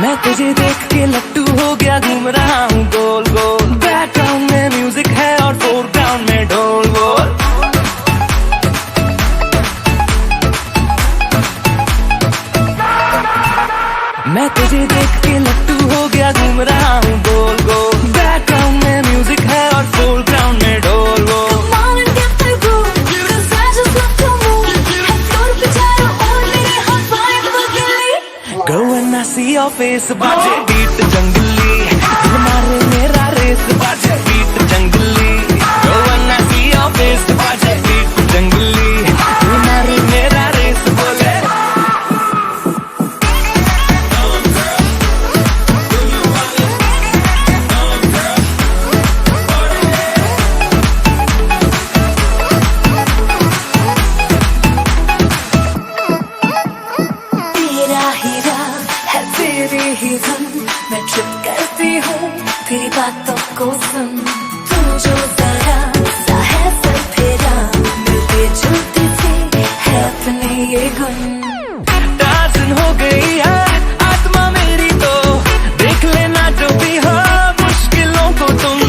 मैं तुझे देख के लट्टू हो गया, घूम रहा हूँ गोल गोल। बैकग्राउंड में म्यूजिक है और फोरग्राउंड में ढोल बोल। मैं तुझे देख के लट्टू हो गया, घूम रहा हूँ गोल गोल। बैकग्राउंड में म्यूजिक है और फोरग्राउंड में ढोल बोल। Go and I see your face, बाजे बीट जंगली, दिल मारे मेरा रेस, बाजे बीट जंगली। Go and I see your face, बाजे बीट जंगली, दिल मारे मेरा रेस बोले। तेरी ही धुन मैं ट्रिप करती हूँ, तेरी बातों को सुन। तू जो जरा सा है सर फेरा, मिलती जुलती सी है अपने ये गुण। टार्ज़न हो गई है आत्मा मेरी तो, देख लेना जो भी हो मुश्किलों को तुम।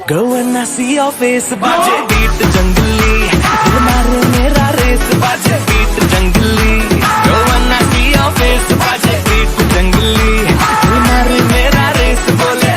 Go and I see your face, बाजे बीट जंगली, दिल मारे मेरा रेस, बाजे बीट जंगली। Go and I see your face, बाजे बीट जंगली, दिल मारे मेरा रेस बोले।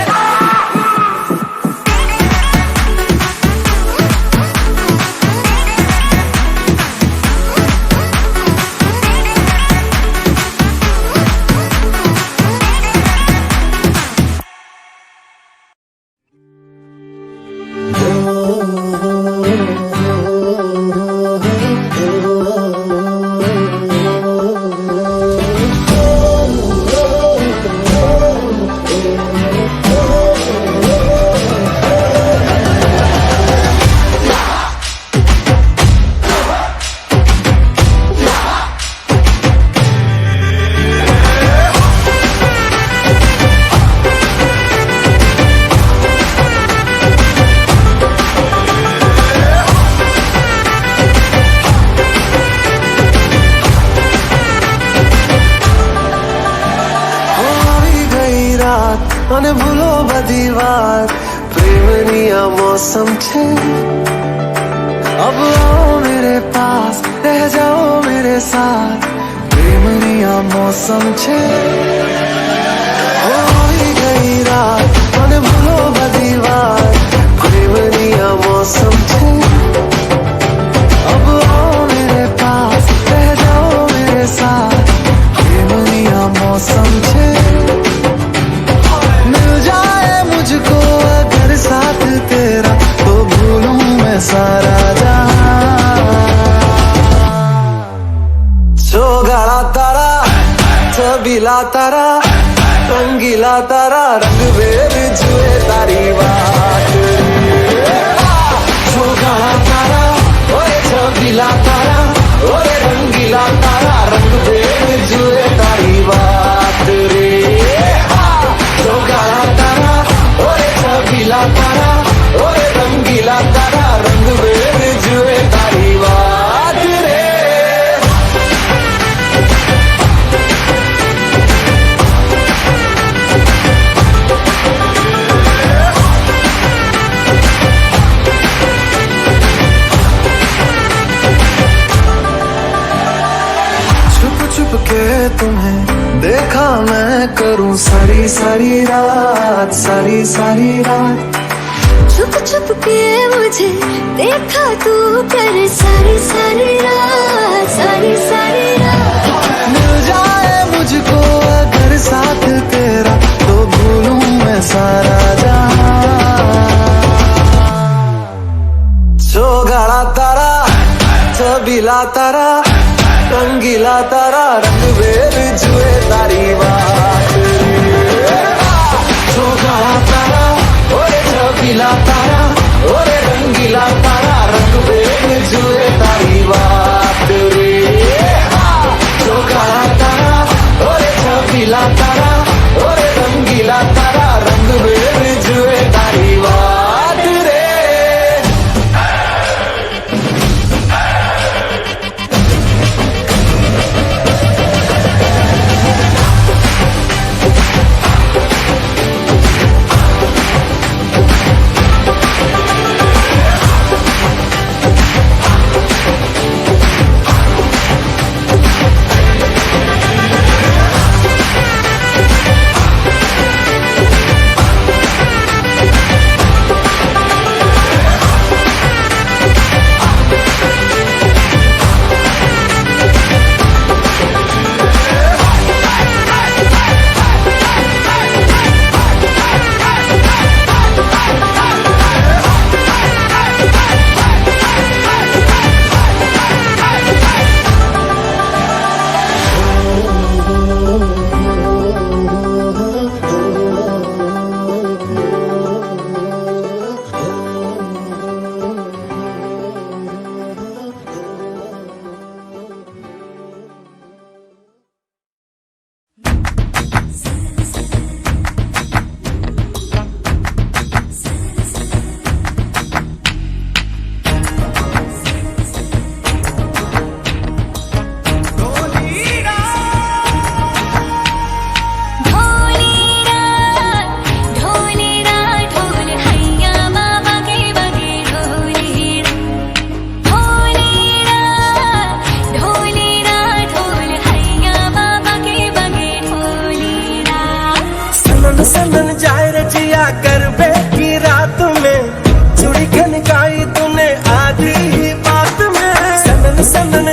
અને ભૂલો બધી વાત, પ્રેમની આ મૌસમ છે। अब आओ मेरे पास, रह जाओ मेरे साथ, प्रेमनी आ मौसम छे। होई गई रात અને ભૂલો બધી વાત, प्रेमनी आ मौसम छे। अब आओ मेरे पास, रह जाओ मेरे साथ, प्रेमनी आ मौसम छे। मिल जाए मुझको अगर साथ तेरा, तो भूलूं मैं सारा गाड़ा तारा, छबीला तारा, रंगीला तारा, रंग बेर जुए तारी बात। जो गाड़ा तारा, ओए छबीला तारा, ओए रंगीला तारा, रंग बेर जुए तारी बात रे। जो गाड़ा तारा, ओए छबीला तारा, ओए रंगीला तारा, रंग बेर जुए तारी बात रे। के तुम्हें देखा मैं करूं सारी सारी रात, सारी सारी रात। छुप छुप के मुझे देखा तू कर सारी सारी रात, सारी सारी रात। मिल जाए मुझको अगर साथ तेरा, तो भूलूं मैं सारा जहां। जो गाड़ा तारा, छबीला तारा, रंगीला तारा, रंग बेर जुए तारी बात। जो गाड़ा तारा, ओए छबीला तारा, ओए रंगीला तारा, रंग बेर जुए तारी बात रे। जो गाड़ा तारा, ओए छबीला तारा, ओए रंगीला तारा, रंग बेर जुए तारी बात रे।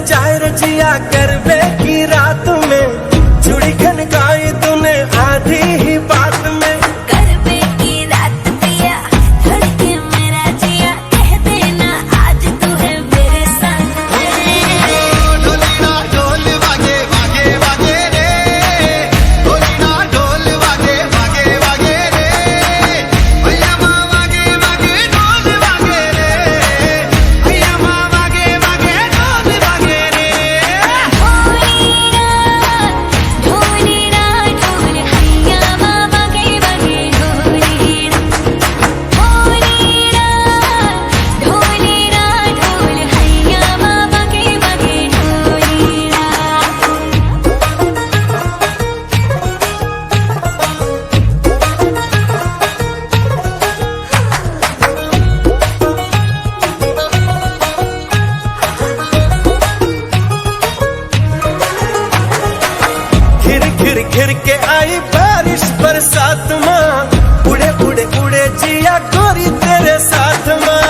जाए रजिया करवे की रात में, चूड़ी खनकाई तूने आधी ही बात में। करवे की रात पिया धड़के मेरा जिया, कह देना आज तू है मेरे संग। ढोली ना ढोल वागे वागे वागे रे, ढोली ना ढोल वागे वागे वागे रे, भैया माँ वागे वागे ढोल वागे रे, भैया माँ वागे वागे ढोल वागे रे। ढोली ना ढोल हैया मामा के बगे ढोली ना, ढोली ना ढोल हैया मामा के बगे ढोली ना। घिर घिर घिर के आई बारिश बरसात माँ, उड़े उड़े उड़े जिया गोरी तेरे साथ माँ।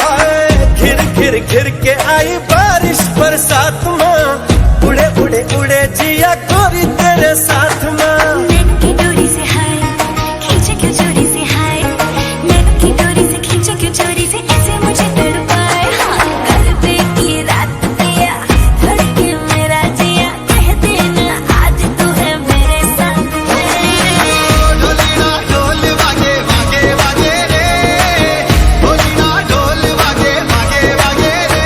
हाय, घिर घिर घिर के आई बारिश बरसात माँ, उड़े उड़े उड़े जिया गोरी तेरे साथ माँ। नैन की डोरी से हाय खींचे क्यों चोरी से, हाय नैन की डोरी से खींचे क्यों चोरी से, ऐसे मुझे तड़पाए। हाँ करवे की रात पिया धड़के मेरा जिया, कह देना आज तू है मेरे संग। ढोली ना ढोल वागे वागे वागे रे, ढोली ना ढोल वागे वागे वागे रे,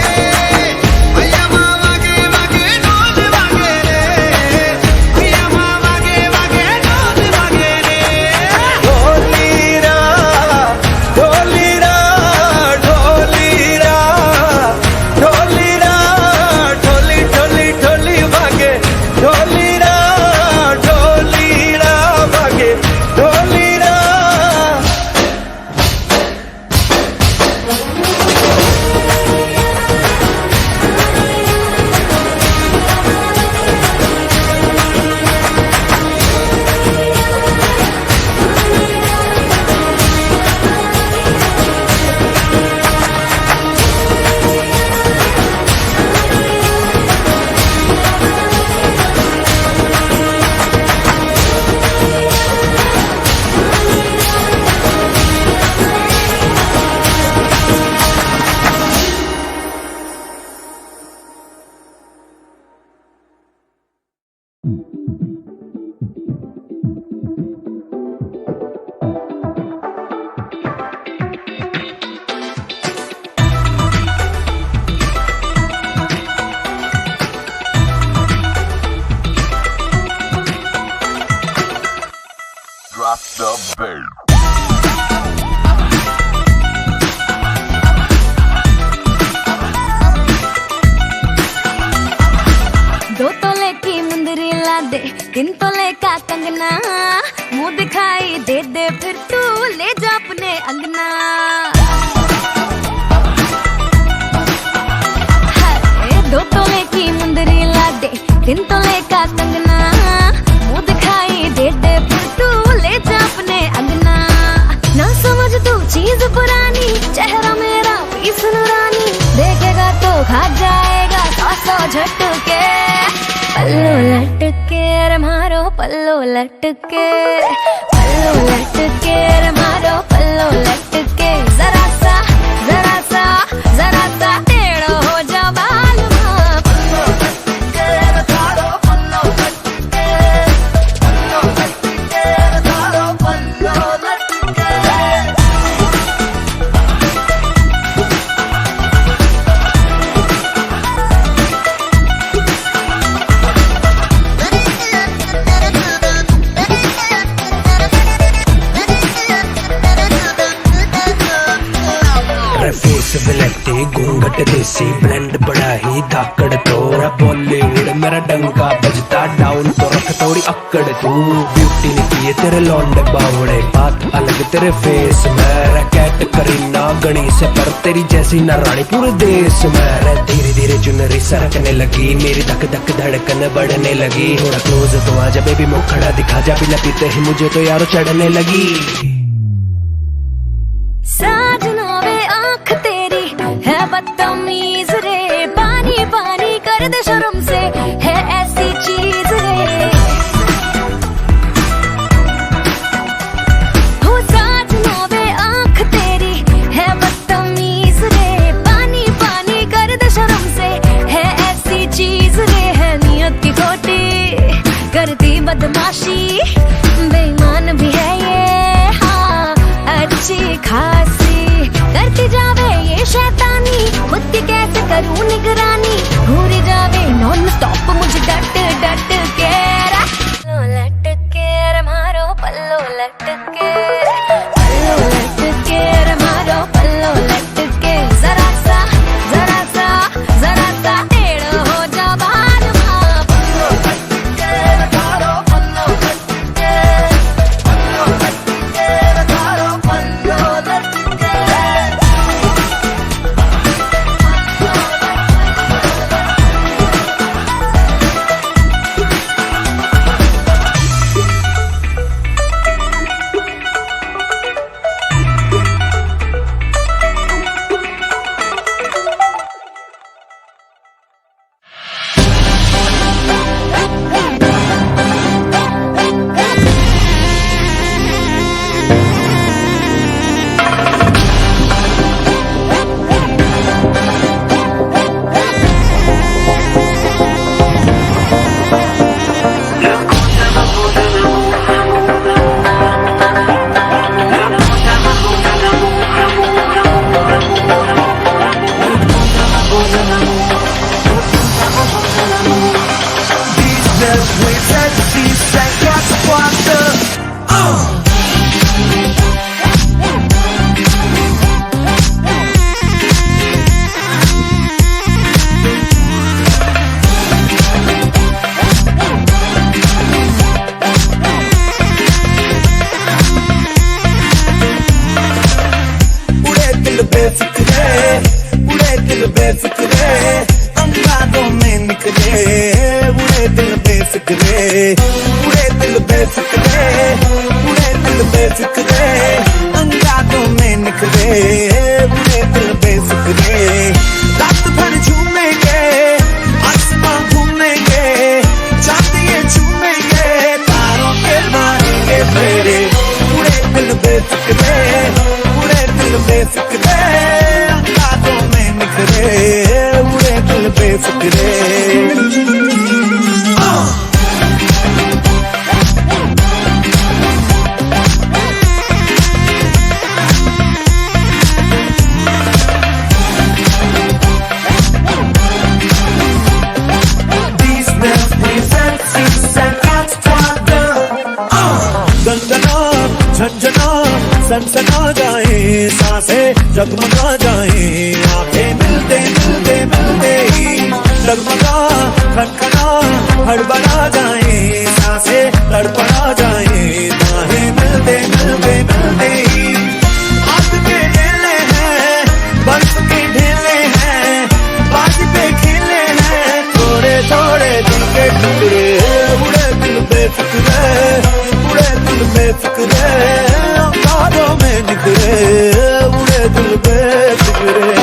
भैया माँ वागे वागे ढोल वागे रे, भैया माँ वागे वागे ढोल वागे रे। ढोलीरा ढोलीरा ढोलीरा ढोलीरा ढोली ढोली ढोली भागे, ढोलीरा ढोलीरा भागे ढोलीरा। Drop the bass. दो तोले की मुंदरी ला दे, तीन तोले का कंगना, मुंह दिखाई दे दे फिर तू ले जा अपने अंगना। हाय, दो तोले की मुंदरी ला दे, तीन तोले का कंगना, मुंह दिखाई दे दे फिर तू ले जा अपने अंगना। ना समझ तू चीज पुरानी, चेहरा मेरा पीस नूरानी, देखेगा तो खा जाएगा 100 झटके। पल्लू लटके रे मारो पल्लू लटके, पल्लू लटके रे मारो पल्लू लटके, जरा सा टेढ़ो हो जा बाल माँ। पल्लू लटके रे मारो पल्लू लटके, पल्लू लटके रे मारो पल्लू लटके। फेस ब्लैक घूंघट देसी ब्लेंड बड़ा ही धाकड़, तोरा बॉलीवुड मेरा डंका बजता, डाउन तो रख थोड़ी अक्कड़। तू ब्यूटी ने किए तेरे लौंडे बावड़े, बात अलग तेरे फेस में, रैकेट करीना गणी से पर तेरी जैसी ना रानी पूरे देश में। धीरे धीरे चुनरी सरकने लगी, मेरी धक धक धड़कन बढ़ने लगी। थोड़ा क्लोज तो आजा बेबी मुखड़ा दिखा जा, बिना पीते ही मुझे तो यारो चढ़ने लगी। साजना वे आंख तेरी है बदतमीज रे, पानी पानी कर दे शर्म से है ऐसी चीज रे। हो साजना वे आंख तेरी है बदतमीज रे, पानी पानी कर दे शर्म से है ऐसी चीज रे। है नियत की खोटी करती बदमाशी, बेईमान भी है ये हाँ अच्छी खासी, करती जावे ये शैतानी, खुद की कैसे करूं निगरानी, घूरी जावे नॉन स्टॉप मुझे डट डट के लटके रे मारो पल्लो लटके, पल्लो लटके रे मारो पल्लो लटके, जरा सा टेढ़ हो जा बाल माँ, पल्लो लटके रे मारो पल्लो लटके, पल्लो लटके रे मारो पल्लो लटके। बेफिक्रे अंगारों में निकले, उड़े दिल बेफिक्रे, उड़े दिल बेफिक्रे, उड़े दिल बेफिक्रे, अंगारों में निकले, उड़े दिल बेफिक्रे। रात भर झूमेंगे, आसमां घूमेंगे, चांदिये झूमेंगे, तारों के मारेंगे फेरे, उड़े दिल बेफिक्रे, उड़े दिल बेफिक्रे, अंगारों में निकले, उड़े दिल बेफिक्रे। झंझना सनसना जाए, सांसें जगमगा जाए, आंखें मिलते मिलते मिलते ही डगमगा खनखना हड़बड़ा जाए, सांसें तड़पड़ा जाए, बाहें मिलते मिलते मिलते ही। आग के ढेले हैं, बर्फ के ढेले हैं, बाज पे खेले हैं, थोड़े थोड़े दिल के टुकड़े, उड़े दिल बेफिक्रे, उड़े दिल बेफिक्रे, अंगारों में निकले, उड़े दिल बेफिक्रे।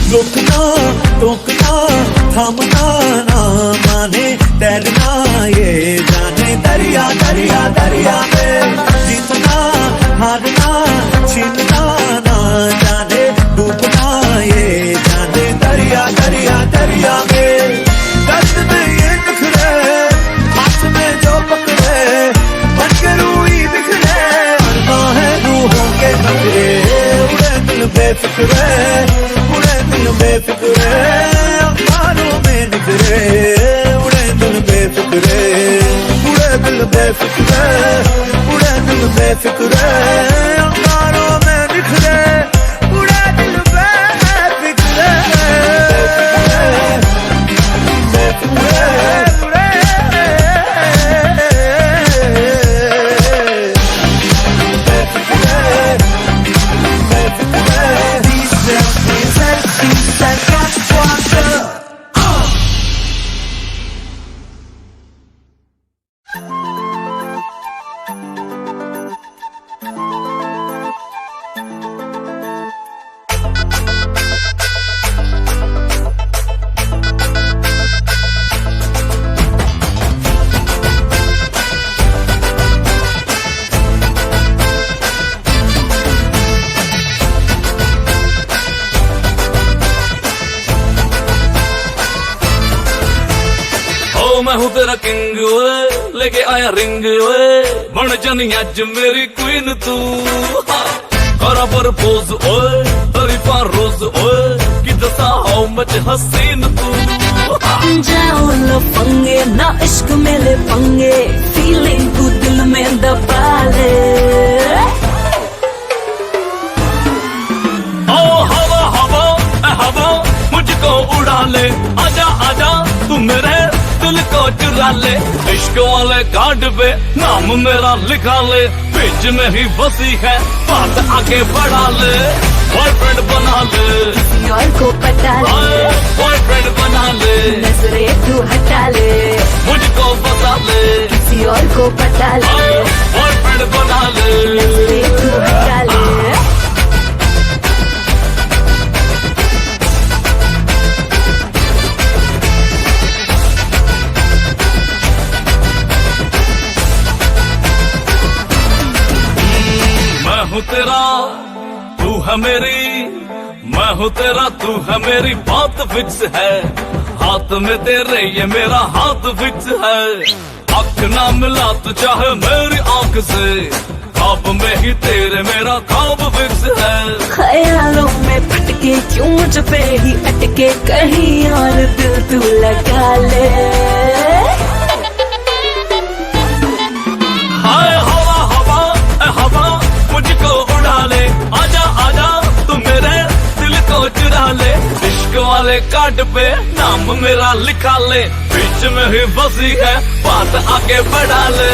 रुकना टोकना थामना ना माने, तैरना ये जाने दरिया दरिया दरिया में, जीतना हारना छीनना ना जाने, डूबना ये जाने दरिया दरिया दरिया में। दर्द में ये निखरे, हाथ में जो पकड़े, बन के रूही बिखरे, है रूहों के नखरे, उड़े दिल बेफिक्रे, उड़े दिल बेफिक्रे, अंगारों में निकले, उड़े दिल बेफिक्रे, उड़े दिल बेफिक्रे, उड़े दिल बेफिक्रे, अंगारों में निकले, उड़े दिल बेफिक्रे, बेफिक्रे, उड़े मैं हूँ तेरा किंग ओए, लेके आया रिंग ओए, बन जानी अज मेरी क्वीन तू। करा प्रपोज ओए, तरीफा रोज ओए, कि दसा हाउ मच हसीन तू। जाओ लफंगे ना इश्क में ले पंगे, फीलिंग को दिल में दबा ले। ओ हवा हवा ए हवा मुझको उड़ा ले, आजा आजा तू मेरे दिल को चुरा ले। इश्क वाले कार्ड पे नाम मेरा लिखा ले, बीच में ही बसी है बात आगे बढ़ा ले। बॉयफ्रेंड बना ले, किसी और को पटा ले, बॉयफ्रेंड बना ले, नजरें तू हटा ले, मुझको बता ले। किसी और को पटा ले, बॉयफ्रेंड बना ले, नजरें तू हटा ले। मैं हूँ तेरा तू है मेरी, मैं हूँ तेरा तू है मेरी, बात फिक्स है। हाथ में तेरे ये मेरा हाथ फिक्स है। आँख ना मिला तो चाहे मेरी आँख से, ख्वाब में ही तेरे मेरा ख्वाब फिक्स है। ख्यालों में भटके क्यों मुझ पे ही अटके, कहीं और दिल तू लगा ले। हाय हवा हवा ए हवा मुझको उड़ा ले, आजा आजा तू मेरे दिल को चुरा ले। इश्क वाले कार्ड पे नाम मेरा लिखा ले, बीच में ही बसी है बात आगे बढ़ा ले।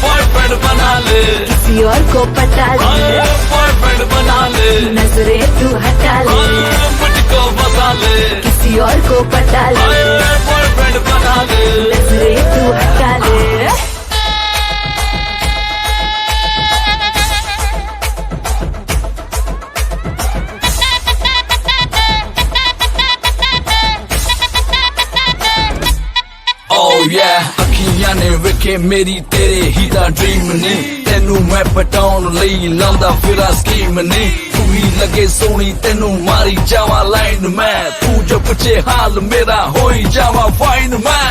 बॉयफ्रेंड बना ले, किसी और को पटा ले, बॉयफ्रेंड बना ले, नजरें तू हटा ले, मुझको बता ले। किसी और को पटा ले, बॉयफ्रेंड बना ले, नजरें तू हटा ले। Oh yeah, ਅੱਖੀਆਂ ਨੇ ਵੇਖੇ ਮੇਰੀ ਤੇਰੇ ਹੀ ਦਾ ਡ੍ਰੀਮ ਨੇ, ਤੈਨੂੰ ਮੈਂ ਪਟਾਉਣ ਲਈ ਲਾਉਂਦਾ ਫਿਰਾਂ ਸਕੀਮ ਨੇ। ਤੂੰ ਹੀ ਲੱਗੇ ਸੋਹਣੀ ਤੈਨੂੰ ਮਾਰੀ ਜਾਵਾਂ ਲਾਈਨ ਮੈਂ, ਤੂੰ ਜੋ ਪੁੱਛੇ ਹਾਲ ਮੇਰਾ ਹੋਈ ਜਾਵਾਂ ਫਾਈਨ ਮੈਂ।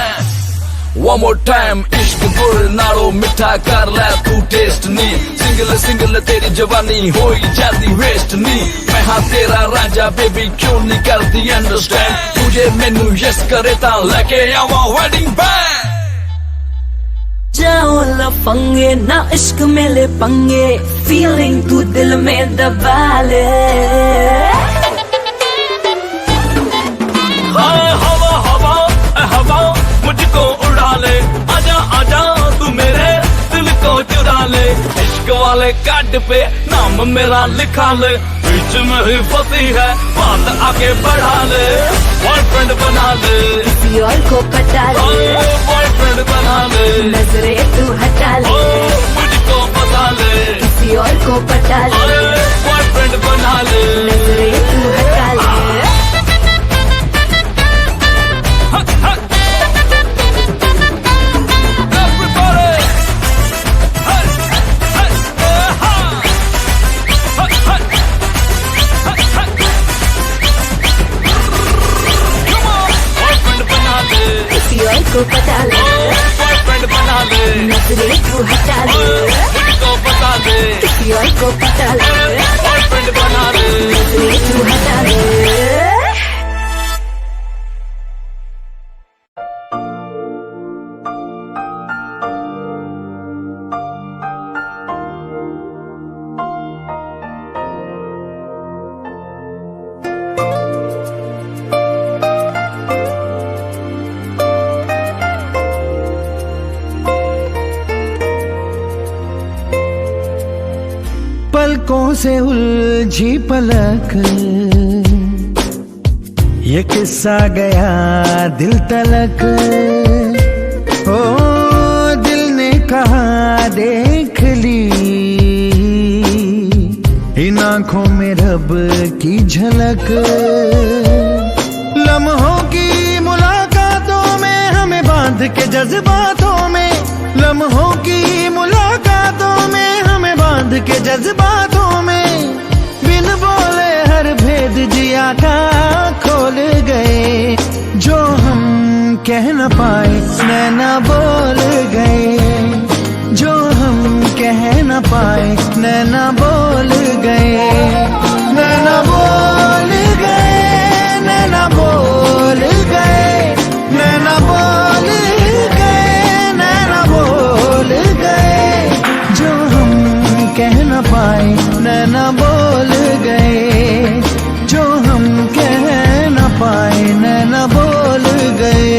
One more time, इश्क गुड़ नालो मिठा कर लै तू टेस्ट नी, सिंगल सिंगल तेरी जवानी होई जाती वेस्ट नी। मैं हाँ तेरा राजा बेबी क्यों नहीं करती अंडरस्टैंड, तुझे मैनू यस करे ता लेके आवा वेडिंग बैंड। जाओ लफंगे ना इश्क में ले पंगे, फीलिंग तू दिल में दबा ले। हाय हवा हवा ए हवा मुझको उड़ा ले, आजा आजा तू मेरे दिल को चुरा ले। इश्क वाले कार्ड पे नाम मेरा लिखा ले, बीच में ही फंसी है बात आगे बढ़ा ले। बॉयफ्रेंड बना ले, किसी और को पटा ले, बॉयफ्रेंड बना ले, नजरें तू हटा ले, मुझको बता ले। किसी और को पटा ले, बॉयफ्रेंड बना ले, नजरें तू हटा ले। किसी और को पटा ले, बॉयफ्रेंड बना ले, नजरें तू हटा ले, मुझको बता ले। किसी और को पटा ले, बॉयफ्रेंड बना ले, नजरें तू हटा ले। पलकों से उलझी पलक, ये किस्सा गया दिल तलक। ओ दिल ने कहा देख ली, इन आंखों में रब की झलक। लम्हों की मुलाकातों में हमें बांध के जज्बातों में, लम्हों की मुलाकातों में हमें बांध के जज्बातों में, बिन बोले हर भेद जिया का खोल गए। जो हम कह न पाए नैना बोल गए जो हम कह न पाए, नैना बोल गए, नैना बोल गए, नैना बोल गए, नैना बोल गए, नैना बोल गए जो हम कह न पाए, नैना बोल गए जो हम कह न पाए, नैना बोल गए।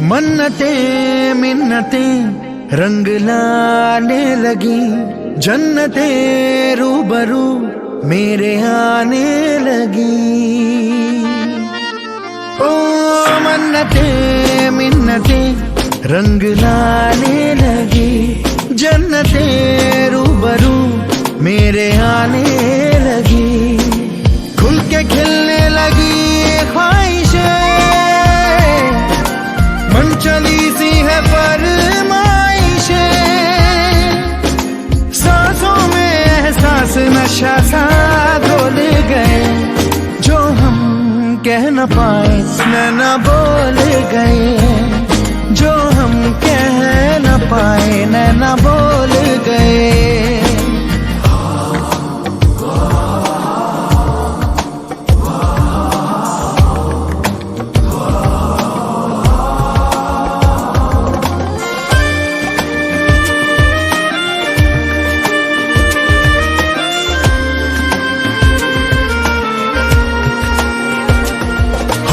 मन्नतें मिन्नतें रंग लाने लगी, जन्नतें रूबरू मेरे आने लगी। ओ मन्नतें मिन्नतें रंग लाने लगी, जन्नतें रूबरू मेरे आने लगी। खुल के खिलने लगी ख्वाहिशें, मन चली सी है फरमाइशें, सांसों में एहसास नशा सा घोल गए जो हम कह न पाए, नैना बोल गए जो हम कह न पाए, नैना बोल गए।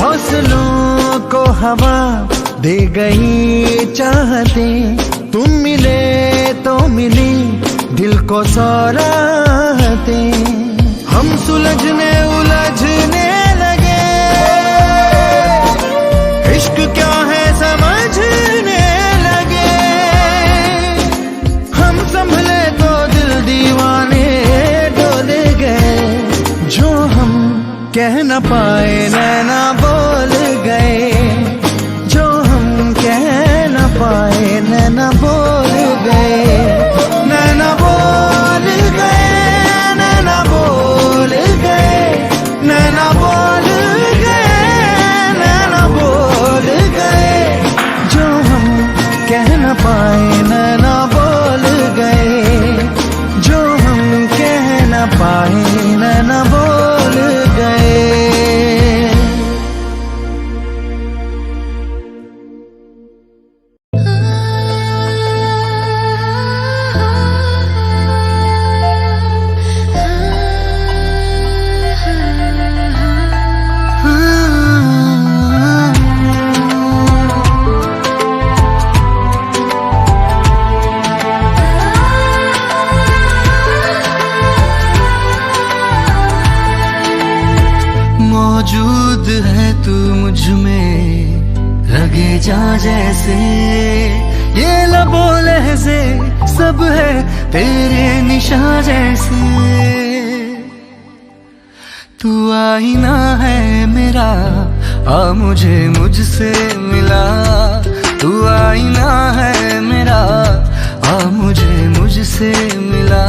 हौसलों को हवा दे गई चाहते, तुम मिले तो मिली दिल को सौराहते। हम सुलझने उलझने लगे, इश्क क्या है समझने लगे। हम संभले तो दिल दीवाने डोल गए जो हम कह न पाए, नैना बोल गए जो हम कह न पाए, नैना बोल गए, नैना बोल गए, नैना बोल गए, नैना बोल गए, नैना बोल गए जो हम कह न पाए, नैना बोल गए जो हम कह न पाए, नैना बोल गए। मौजूद है तू मुझ में लगे जा जैसे, ये लबो लहज़े सब है तेरे निशान जैसे। तू आईना है मेरा, आ मुझे मुझसे मिला। तू आईना है मेरा, आ मुझे मुझसे मिला।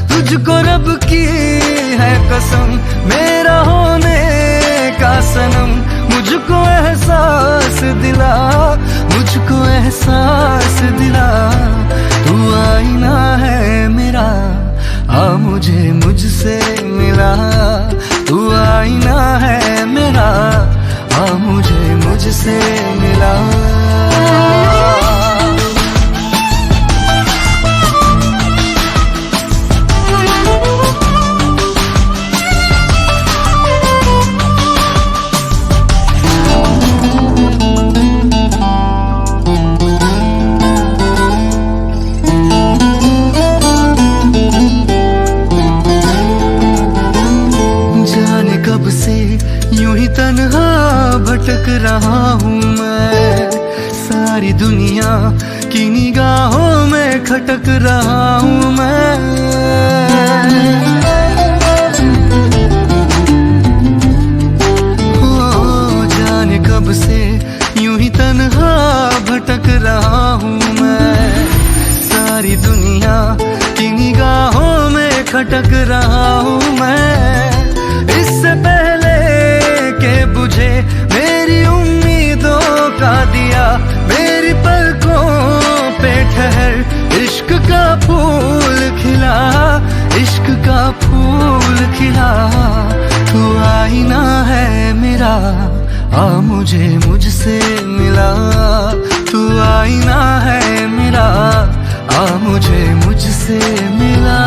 तुझको रब की है कसम मेरा होने का सनम, मुझको एहसास दिला, मुझको एहसास दिला। तू आईना है मेरा, आ मुझे मुझसे मिला। तू आईना है मेरा, आ मुझे मुझसे मिला। भटक रहा हूँ मैं, सारी दुनिया की निगाहों में खटक रहा हूँ मैं। ओ जाने कब से यूं ही तन्हा हुआ भटक रहा हूँ मैं, सारी दुनिया की निगाहों में खटक रहा हूँ मैं। इससे पहले के बुझे मेरी उम्मीदों का दिया, मेरी पलकों पे ठहर इश्क का फूल खिला, इश्क का फूल खिला। तू आईना है मेरा, आ मुझे मुझसे मिला। तू आईना है मेरा, आ मुझे मुझसे मिला।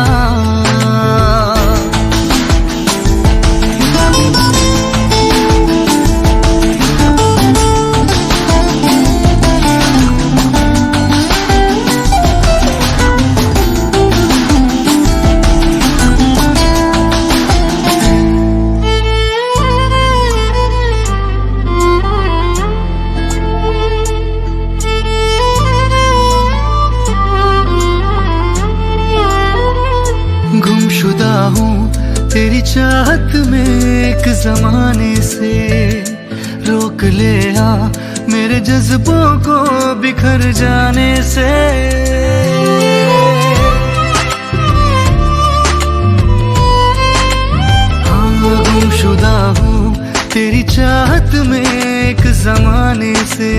गुमशुदा हूँ तेरी चाहत में एक जमाने से, रोक ले आ मेरे जज्बों को बिखर जाने से। हाँ गुमशुदा हूँ तेरी चाहत में एक जमाने से,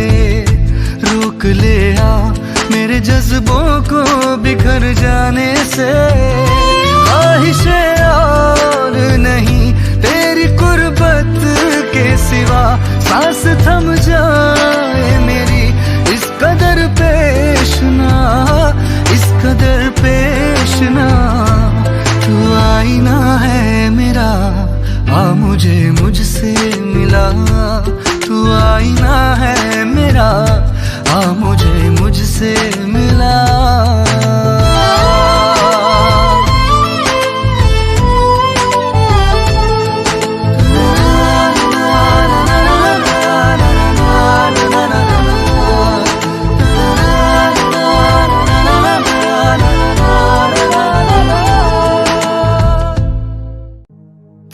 रोक ले आ मेरे जज्बों को बिखर जाने से। ख्वाहिशें और नहीं तेरी कुर्बत के सिवा, सांस थम जाए मेरी इस कदर पेश ना, इस कदर पेश ना। तू आईना है मेरा, आ मुझे मुझसे मिला। तू आईना है मेरा, आ मुझे मुझसे मिला।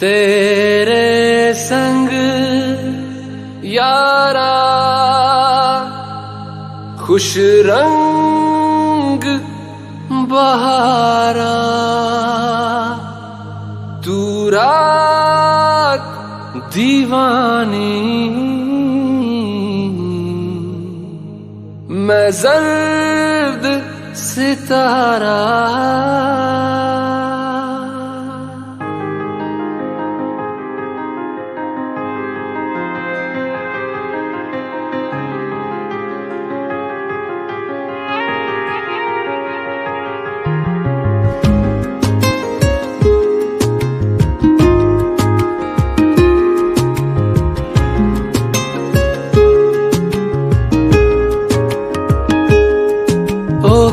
तेरे संग यारा खुश रंग बहारा, तू रात दीवानी मैं जर्द सितारा।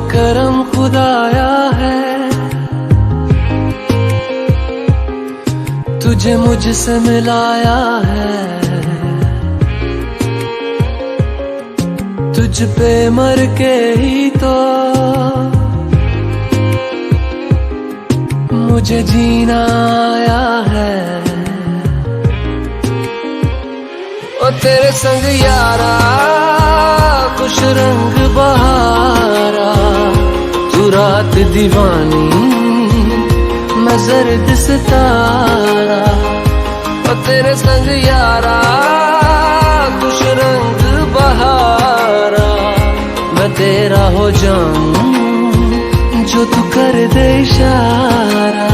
करम खुदाया है तुझे मुझसे मिलाया है, तुझ पे मर के ही तो मुझे जीना आया है। ओ तेरे संग यारा खुश रंग बहारा, तू रात दीवानी मैं जर्द सितारा। ओ तेरे संग यारा खुश रंग बहारा, मैं तेरा हो जाऊं जो तू कर दे इशारा।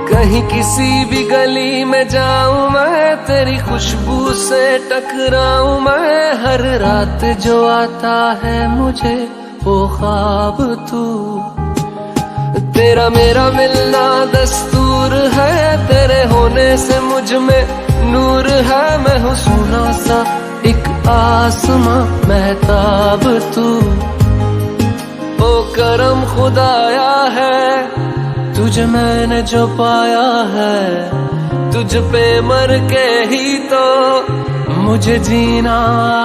कहीं किसी भी गली में जाऊं मैं, तेरी खुशबू से टकराऊं मैं। हर रात जो आता है मुझे वो ख्वाब तू, तेरा मेरा मिलना दस्तूर है। तेरे होने से मुझ में नूर है, मैं हूँ सोना सा एक आसमां महताब तू। ओ करम खुदाया है तुझे मैंने जो पाया है, तुझ पे मर के ही तो मुझे जीना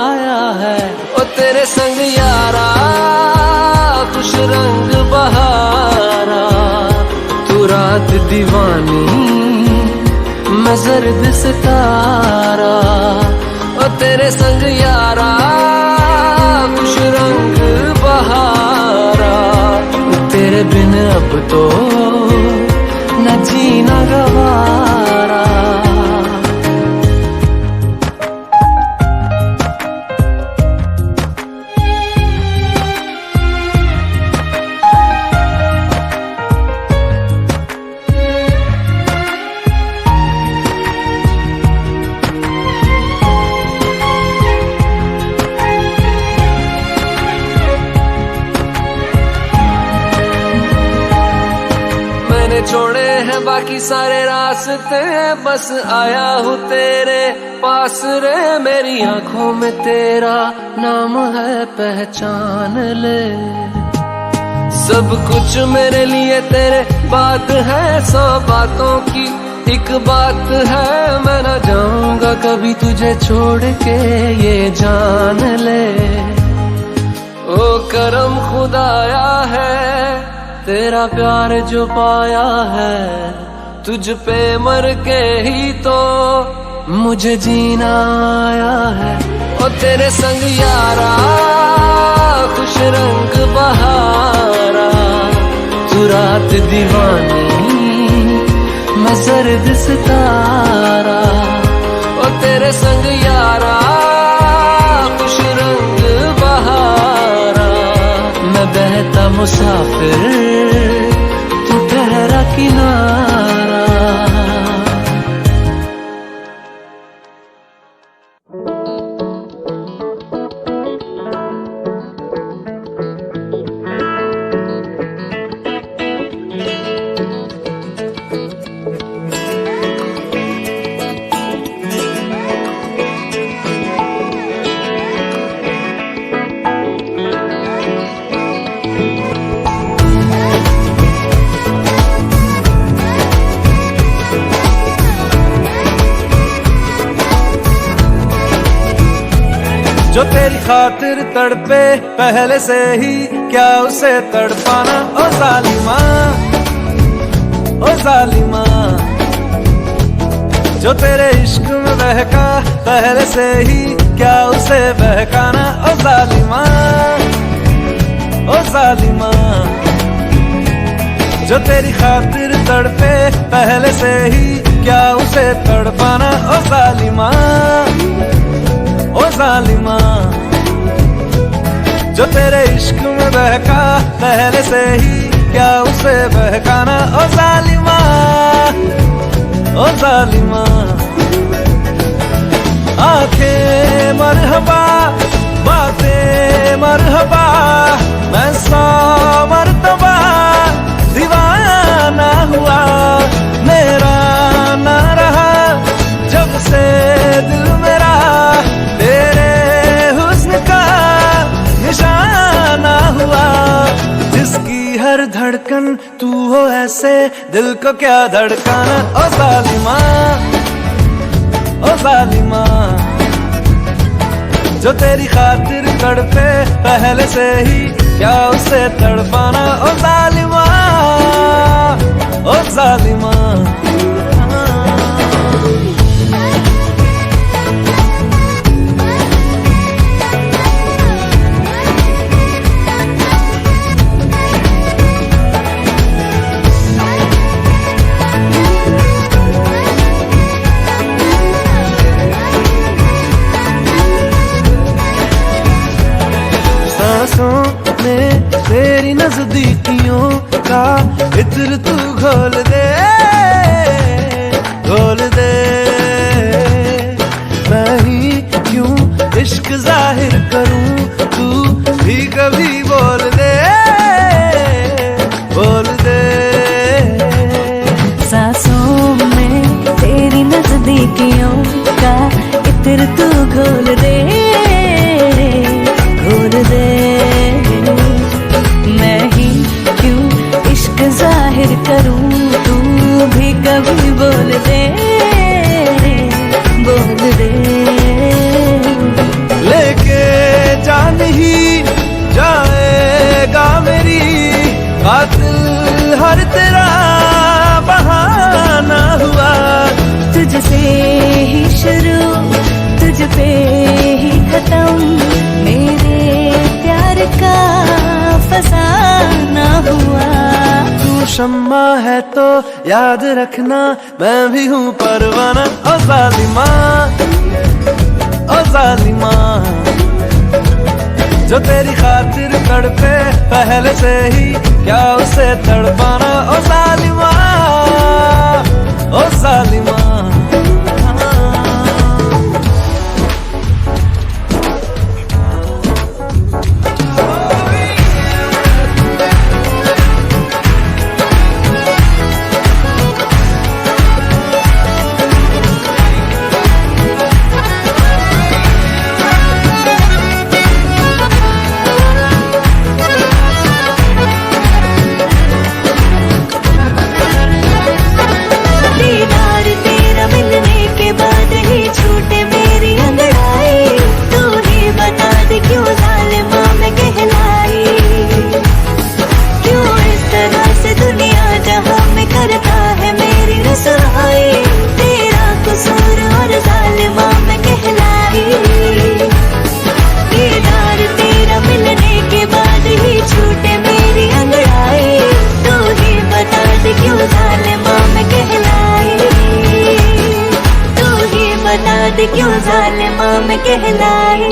आया है। ओ तेरे संग यारा खुश रंग बहारा, तू रात दीवानी मैं जर्द सितारा। ओ तेरे संग यारा खुश रंग बहारा, तेरे बिन अब तो न जीना गवारा। छोड़े हैं बाकी सारे रास्ते, बस आया हूँ तेरे पास रे। मेरी आंखों में तेरा नाम है पहचान ले, सब कुछ मेरे लिए तेरे बात है। 100 बातों की एक बात है, मैं न जाऊंगा कभी तुझे छोड़ के ये जान ले। ओ करम खुदाया है तेरा प्यार जो पाया है, तुझ पे मर के ही तो मुझे जीना आया है। ओ तेरे संग यारा खुश रंग बहारा, तू रात दीवानी मैं जर्द सितारा। ओ तेरे संग यारा खुश रंग बहारा, मैं बहता मुसाफिर तू ठहरा किनारा। जो तेरी खातिर तड़पे पहले से ही, क्या उसे तड़पाना। ओ जालिमा ओ जालिमा, जो तेरे इश्क में बहका पहले से ही, क्या उसे बहकाना। ओ जालिमा ओ जालिमा, जो तेरी खातिर तड़पे पहले से ही, क्या उसे तड़पाना। ओ जालिमा ओ जालिमा, जो तेरे इश्क में बहका पहले से ही, क्या उसे बहकाना। ओ जालिमा ओ जालिमा, आंखें मरहबा बातें मरहबा, मैं 100 मर्तबा दीवाना हुआ। मेरा ना रहा जब से दिल मेरा, तेरे हुस्न का निशाना हुआ। जिसकी हर धड़कन तू हो ऐसे, दिल को क्या धड़काना। ओ जालिमा ओ जालिमा, जो तेरी खातिर तड़पे पहले से ही, क्या उसे तड़पाना। ओ जालिमा ओ जालिमा। में तेरी नजदीकियों का इत्र तू घोल दे घोल दे। मैं ही क्यों इश्क जाहिर करूं, तू भी कभी बोल दे बोल दे। सांसों में तेरी नजदीकियों का इत्र तू घोल दे घोल दे। मैं करूं तू भी कभी बोल दे, बोल दे। लेके जान ही जाएगा मेरी कातिल हर तेरा बहाना हुआ। तुझसे ही शुरू तुझ पे ही खत्म, मेरे प्यार का फसाना हुआ। तू शम्मा है तो याद रखना मैं भी हूँ परवाना। ओ जालिमा, ओ जालिमा, जो तेरी खातिर तड़पे पहले से ही क्या उसे तड़पाना। ओ जालिमा, ओ जालिमा। क्यों जालिमा मैं कहलाई।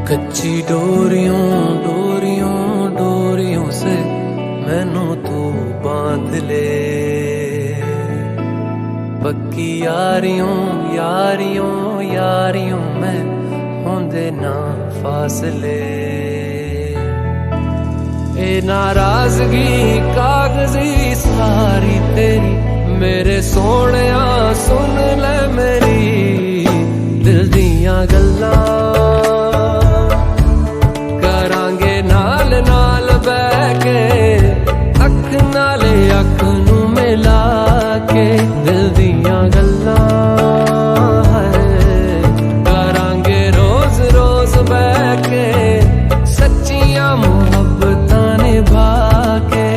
कच्ची डोरियों डोरियों डोरियों से मैनू तू बांध ले। पक्की यारियों यारियों यारियों में होंदे ना फासले। ए नाराजगी कागजी सारी तेरी मेरे सोहणिया सुन ले मेरी दिल दियां गल्लां। करांगे नाल नाल बैठ के अख नाले अख नू मिला के दिल दियां गल्लां करांगे रोज रोज बैठ के सच्चियां मुहब्बतां निभा के।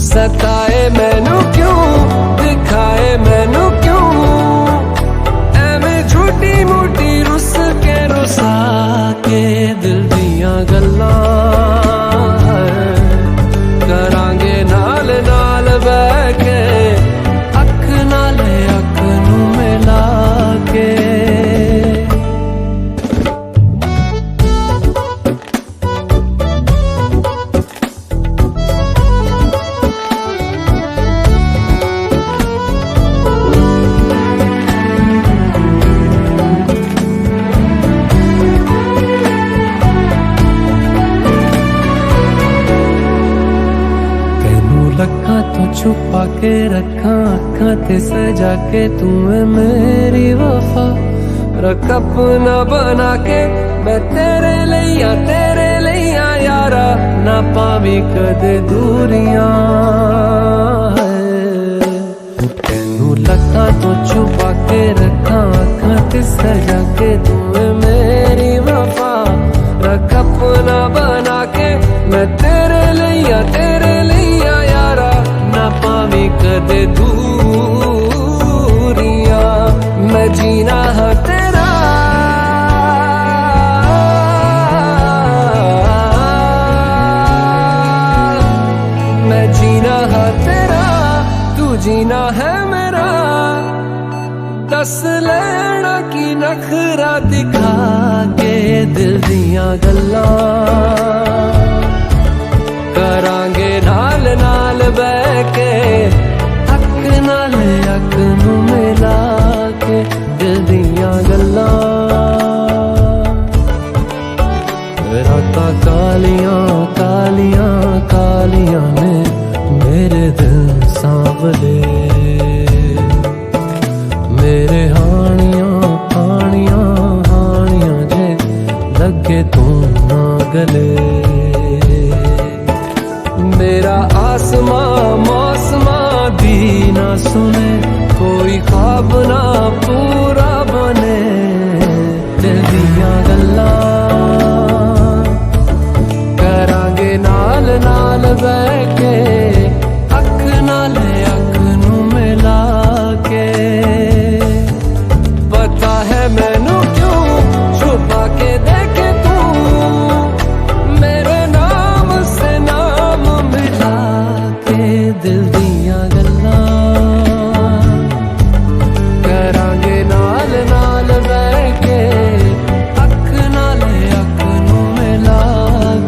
सताए मैनू क्यों दिखाए मैनू क्यों एवें झूठी मूठी रुस के रुसा के दिल दियां गल्लां करांगे नाल नाल बैठ के अख नाले अख नू मिला के। लखा तो छुपा के रखा अखा ते सजा के तू है मेरी वफा। रख अपना बना के मैं तेरे लिया यारा ना पावी कदे दूरियां। तेनू लखा तो छुपा के रखा अखा ते सजा के तू है मेरी वफा। रख अपना बना के मैं तेरे लिया यारा ना पावी कदे दूरियां। मैं जीना है तेरा मैं जीना है तेरा तू जीना है मेरा। दस लेना की नखरा दिखा के दिल दियां गल्लां करांगे नाल नाल बैठ के अख नाल अख नू मिला के दिल दियां गल्लां रातां कालियां कालियां कालियां ने मेरे दिल सांवले, मेरे हानियां हानियां हानियां जे लगे तू ना गले। मेरा आसमां मौसमां दी ना सुने, कोई ख्वाब ना पूरा बने। दिल दियां गल्लां करांगे नाल नाल बैठ के, अख नाल अख नू मिला के। पता है मैनू क्यों छुपा के देखे तू, मेरे नाम से नाम मिला के। दिल दियां गल्लां करांगे नाल नाल बैठ के, अख नाल अख नू मिला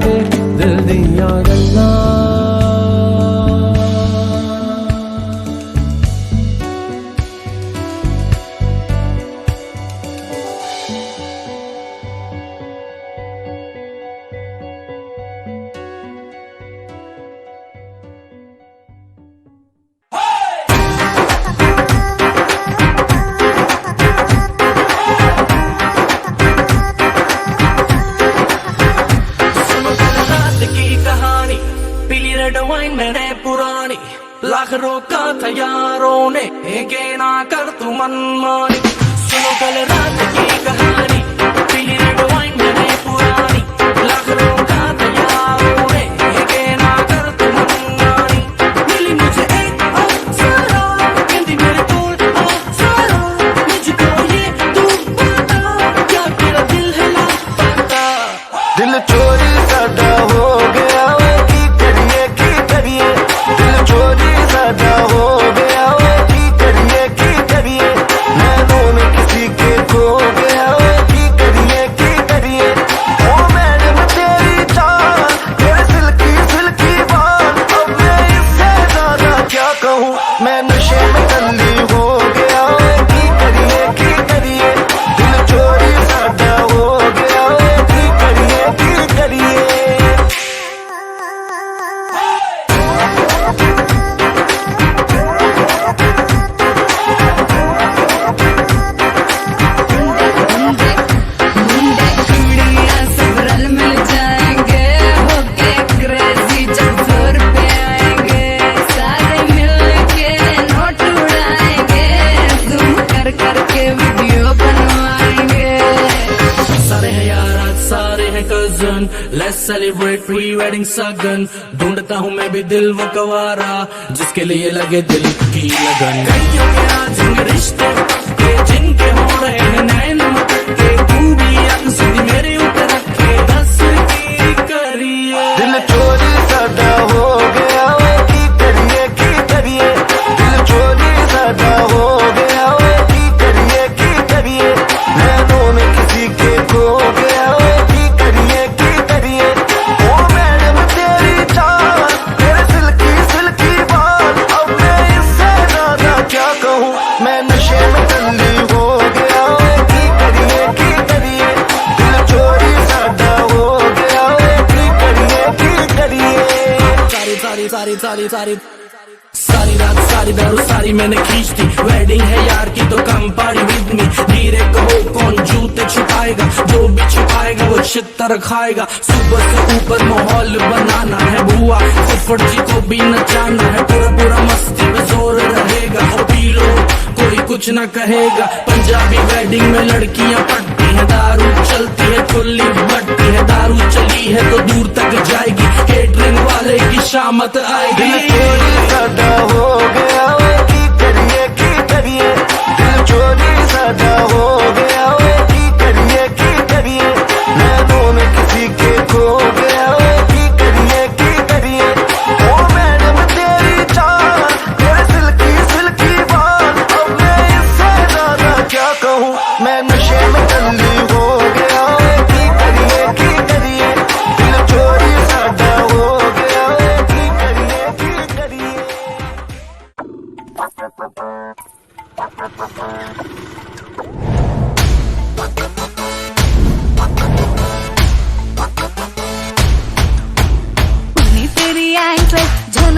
के। दिल दियां गल्लां। सुनो कल रात की कहानी, पीली रेड वाइन मैंने पुरानी। लाख रोका था यारों ने, के ना कर तू मनमानी। सुनो कल रात की कहानी, पीली रेड वाइन मैंने पुरानी। लाख रोका था यारों ने, के ना कर तू मनमानी। मिली मुझे एक अप्सरा, कहती मेरे कोल अप्सरा। मुझको ये तू बता, क्या तेरा दिल है लापता। दिल चोरी साडा हो गया वे, की करिए दिल चोरी साडा हो गया वे, की करिए नैनों में किसी के खो गया वे, की करिए ओ मैडम तेरी चाल, तेरे सिल्की सिल्की बाल। अब मैं इससे ज्यादा क्या कहूँ, मैं नशे में टल्ली हो गया वे, की करिए दिल चोरी साडा हो गया वे, की करिए। चूड़ियां सब रल मिल जाएंगे, होके क्रेजी जब जोर पे आएंगे। सारे मिल के नोट उड़ाएंगे, जूम कर करके वीडियो बनवाएंगे। सारे हैं यार आज सारे हैं cousin, let's celebrate pre wedding सगन। ढूंढता हूँ मैं भी दिल वो गवारा, जिसके लिए लगे दिल की लगन। कईयों के आज होंगे रिश्ते पक्के, जिनके हो रहे हैं नैन मटके। तू भी अक्ल सीधी मेरे ऊपर रखे, दस की करिए। दिल चोरी साडा हो गया वे, की करिए दिल चोरी साडा हो गया वे, की करिए नैनों में किसी के खो गया वे, की करिए ओ मैडम तेरी चाल, तेरे सिल्की सिल्की बाल। अब मैं इससे ज्यादा क्या कहूँ, मैं नशे में टल्ली हो गया वे, की करिए दिल चोरी साडा हो गया वे, की करिए। सारी रात सारी दारू सारी मैंने खींच दी। वेडिंग है यार की तो कम पारी विद मी। धीरे कहो कौन जूते छुपाएगा, जो भी छुपाएगा वो छितर खाएगा। सुबह से ऊपर माहौल बनाना है बुआ, फुफड़ जी को भी नचाना है। पूरा मस्ती में जोर रहेगा, हो पी लो कोई कुछ ना कहेगा। पंजाबी वेडिंग में लड़कियां पटती है, दारू चलती है खुली बटती है। दारू चली है तो दूर तक जाएगी, केटरिंग वाले की शामत आएगी। दिल चोरी साडा हो गया वे, की करिए दिल चोरी साडा हो गया वे, की करिए नैनों में किसी के खो गया वे, की करिए ओ मैडम तेरी चाल, तेरे सिल्की सिल्की बाल। अब मैं इससे ज्यादा क्या कहूँ, मैं नशे में टल्ली हो गया वे, की करिए दिल चोरी साडा हो गया वे, की करिए।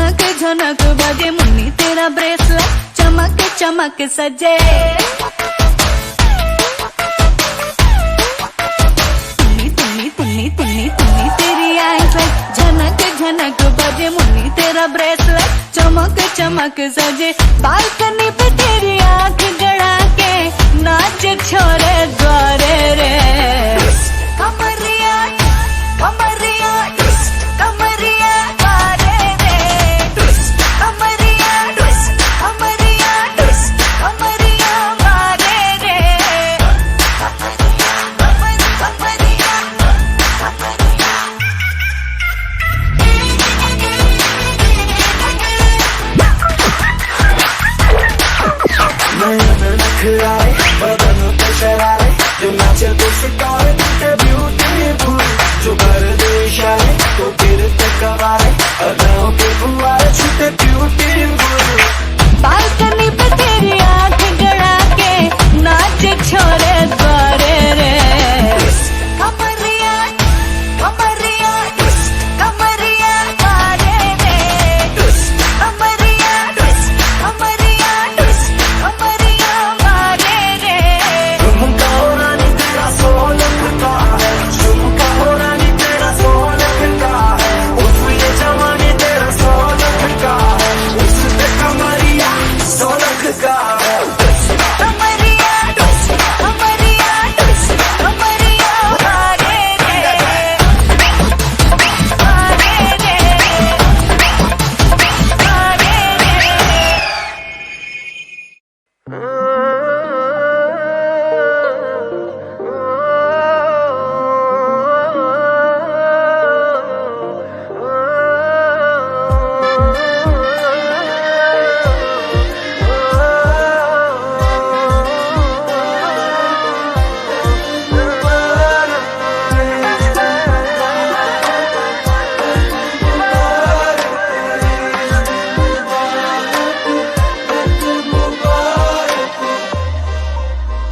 झनक झनक बजे मुन्नी तेरा ब्रेसलेट चमक चमक सजे। तुन्नी तुन्नी तुन्नी तुन्नी तेरी आईसाइट झनक झनक बजे मुन्नी तेरा ब्रेसलेट चमक चमक सजे। बालकनी पे तेरी आंख गड़ा के नाचे छोरे द्वारे रे। कमरिया कमरिया कमरिया द्वारे रे। कमरिया कमरिया कमरिया द्वारे रे। नखराए बदन पे शरारे जो नाचे तो सितारे ते ब्यूटीफुल जो कर दे इशारे तो फिर ते कवारे अदाओं के फुवारे छूटे ब्यूटीफुल। बालकनी पे तेरी आंख गड़ा के नाचे छोरे द्वारे रे। कमरिया कमरिया कमरिया द्वारे रे। कमरिया कमरिया कमरिया द्वारे रे। झुमका हो रानी तेरा 100 लाख का है। झुमका हो रानी तेरा 100 लाख का है। उस ये जवानी तेरा 100 लाख का है। उस पे कमरिया 100 लाख का है। कमरिया कमरिया कमरिया द्वारे रे। द्वारे रे। द्वारे रे।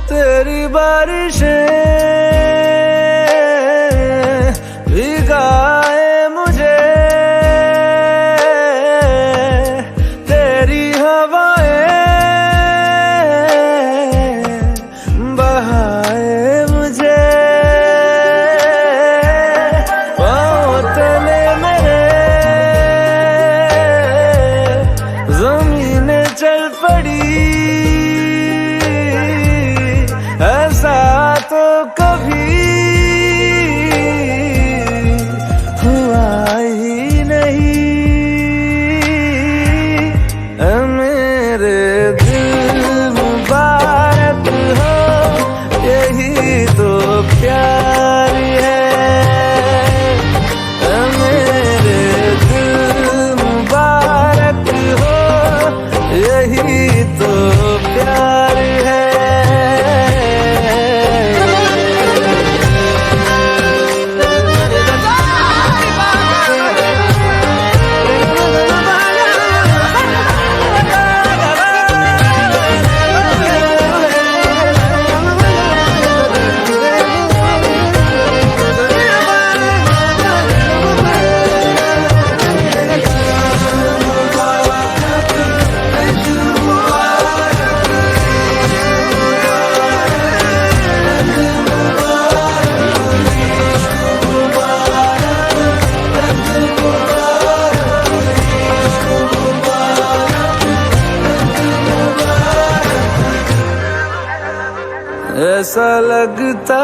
तेरी बारिशें भिगाए मुझे। तेरी हवाएं बहाए मुझे। पाँव तले मेरे ज़मीनें चल पड़ी। ऐसा तो कभी हुआ ही नहीं। ऐ मेरे दिल मुबारक हो यही तो प्यार है। ऐ मेरे दिल मुबारक हो यही तो प्यार है। ऐसा लगता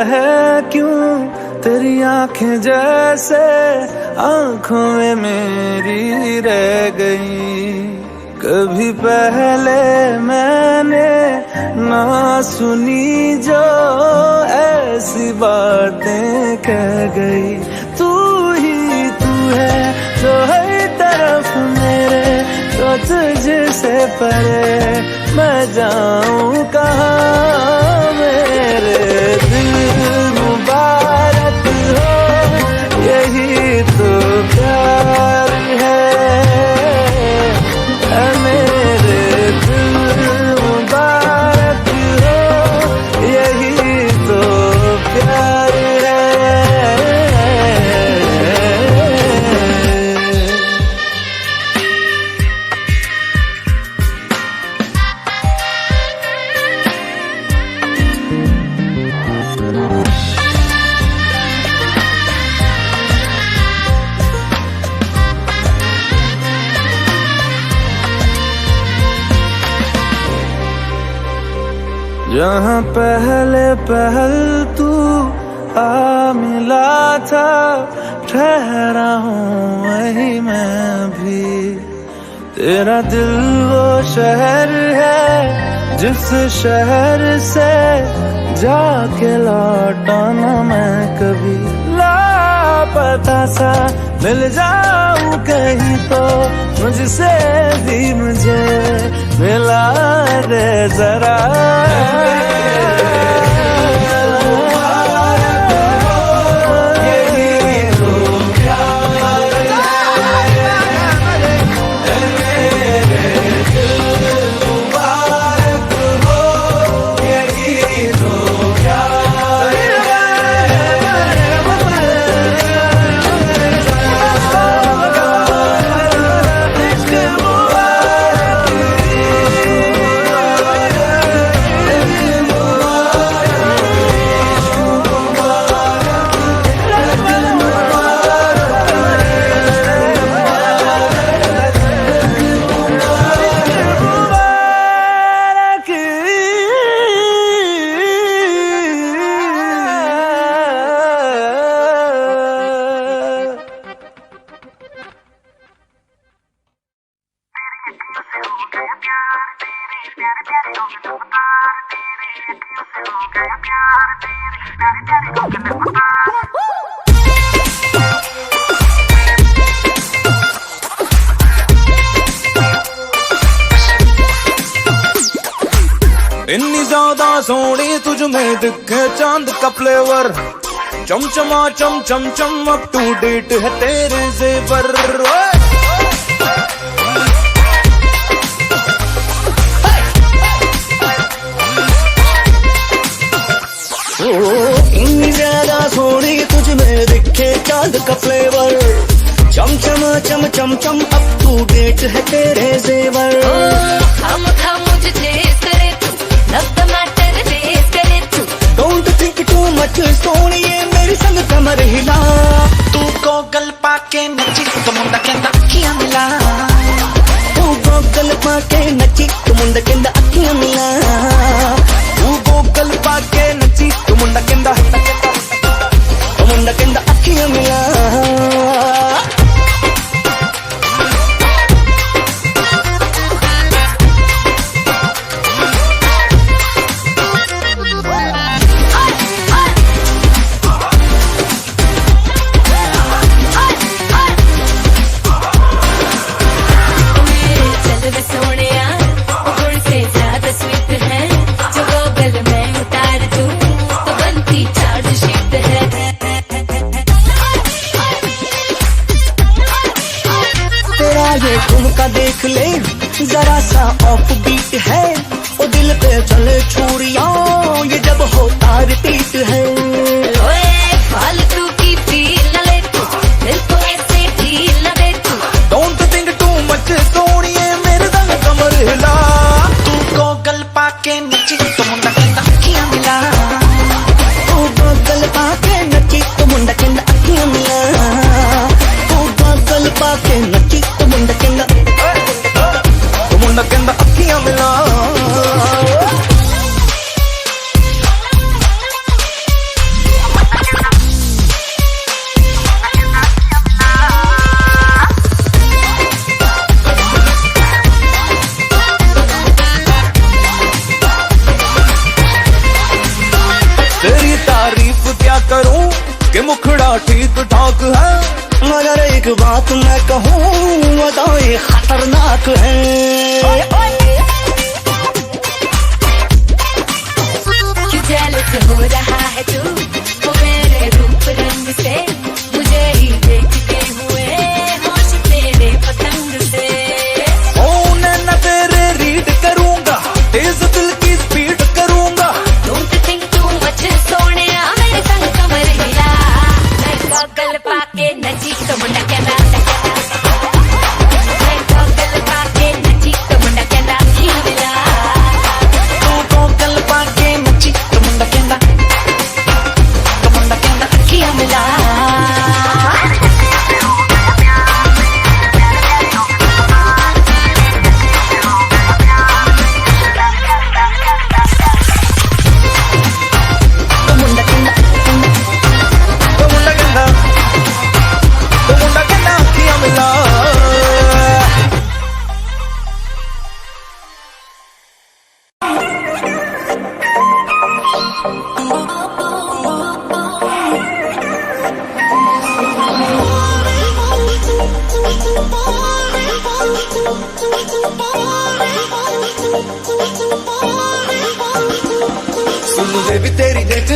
है क्यों तेरी आंखें जैसे आंखों में मेरी रह गई। कभी पहले मैंने ना सुनी जो ऐसी बातें कह गई। तू ही तू है जो हर तरफ मेरे, तो तुझसे परे मैं जाऊं कहाँ। मेरे दिल मुबारक हो यही तो प्यार है। मेरे दिल मुबारक हो यही तो प्यार है। जहाँ पहले पहल तू आ मिला था, ठहरा हूँ वही मैं भी। तेरा दिल वो शहर है जिस शहर से जाके लौटा ना मैं कभी। लापता सा मिल जाऊं कहीं तो मुझसे भी मुझे मिला दे जरा। इतनी ज्यादा सोनी तुझ में दिखे चांद का फ्लेवर, चमचमा चम चम चम अप टू डेट है तेरे जेवर। इतनी ज्यादा सोनी तुझ में दिखे चांद का फ्लेवर, चमचमा चम चम चम अप टू डेट है तेरे जेवर। खामखा मुझे चेस करे तू, love the matter चेस करे तू। Don't think too much सोनिए मेरी संग कमर हिला। तू गोगल पाके नची तो मुंडा कहता अखियां मिला। तू गोगल पाके नची तो मुंडा कहता अखियां मिला। तू गोगल पाके नची तो मुंडा कहता अखियां मिला। ठुमका देख ले जरा सा ऑफ बीट है, ओ दिल पे चले छुरियां ये जब होता रिपीट है। फालतू की फील न ले तू, दिल को ऐसे ढील न दे तू। डोंट थिंक टू मच सोनिए मेरे संग कमर हिला। तू गोगल पाके नची तो मुंडा कहता अखियां मिला। तू गोगल पाके नची तो मुंडा कहता अखियां मिला। तू गोगल पाके नची तो मुंडा कहता अखियां मिला। तेरी तारीफ क्या करूं कि मुखड़ा ठीक ठाक है, मगर एक बात मैं कहूँ वो ये खतरनाक है। क्यों जेलस हो रहा है तू वो मेरे रूप रंग से, मुझे ही देखते हुए होश तेरे पतंग से। फोन न तेरे रीड करूंगा, तेज दिल की स्पीड करूंगा। Don't think too much सोने मेरे संग कमर हिला। मैं गॉगल पाके नची तो मुंडा कहता, मैं गॉगल पाके नची तो मुंडा कहता अखियां मिला। तू गोगल पाके नची तो मुंडा कहता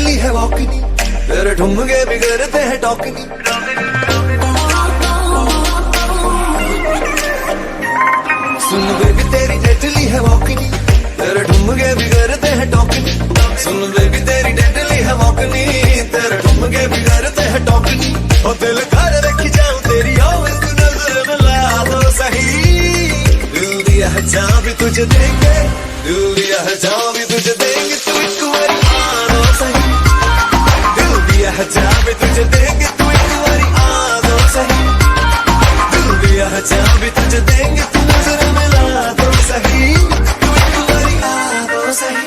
डेडली है वॉकनी, तेरे ठुमके बिगड़ते हैं टॉकनी। सुन बेबी तेरी डेडली है वॉकनी, तेरे ठुमके बिगड़ते हैं टॉकनी। सुन बेबी तेरी डेडली है वॉकनी, तेरे ठुमके बिगड़ते हैं टॉकनी। ओ दिल कर रखी जाऊं तेरी आवाज़ नजर मिला तो सही। दिल दिया है जहाँ भी तुझे देंगे, दिल दिया है जहाँ भी तुझे देंगे, तू एक बारी आ तो सही। दिल दिया है जहाँ भी तुझे देंगे, तू एक बारी आ तो सही। दिल दिया है जहाँ भी तुझे देंगे, तू नजर मिला तो सही। तू एक बारी आ तो सही।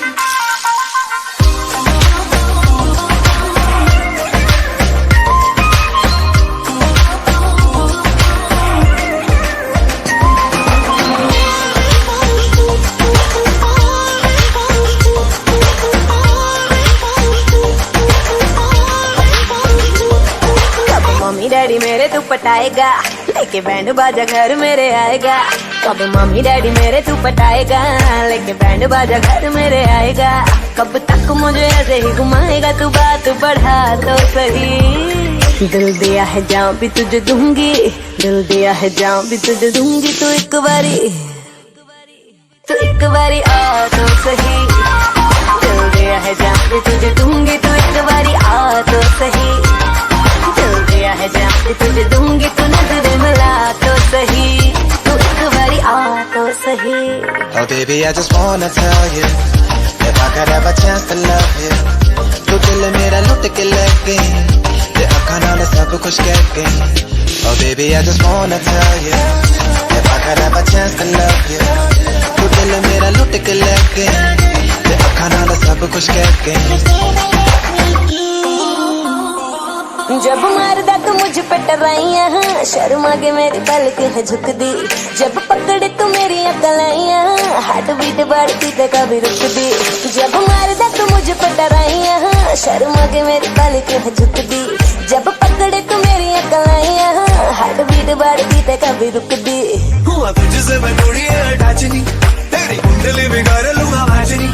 मम्मी डैडी मेरे तू पटाएगा, लेके बैंड बाजा घर मेरे आएगा। कब मम्मी डैडी मेरे तू पटाएगा, लेके बैंड बाजा घर मेरे आएगा। कब तक मुझे ऐसे ही घुमाएगा, तू बात बढ़ा तो सही। दिल दिया है जहाँ भी तुझे दूंगी, दिल दिया है जहाँ भी तुझे दूंगी, तू एक बारी आ तो सही। दिल दिया है जहाँ भी तुझे दूंगी, तू एक बारी आ तो सही। दिल दिया है जहाँ भी तुझे दूंगी, तू नजर मिला तो सही। तू एक बारी आ तो सही। Oh baby I just wanna tell you, if I could have a chance to love you, तू दिल मेरा लुट के ले गई, ते अखां नाल सब कुछ कह गई। Oh baby I just wanna tell you, if I could have a chance to love you, तू दिल मेरा लुट के ले गई, ते अखां नाल सब कुछ कह गई। जब मारदा तू मुझ पे टराइयां, शर्मा के मेरी पलक है झुक दी। जब पकड़े तू मेरी अकलाइयां, हार्ट बीट बढ़ती तो कभी रुक दी। जब मारदा तू मुझ पे टराइयां, शर्मा के मेरी पलक है झुक दी। जब पकड़े तू मेरी अकलाइयां, हार्ट बीट बढ़ती तो कभी रुक दी। हुआ तुझसे मैं थोड़ी अटैच नहीं, तेरी कुंडली बिगाड़ लूंगा वाजनी।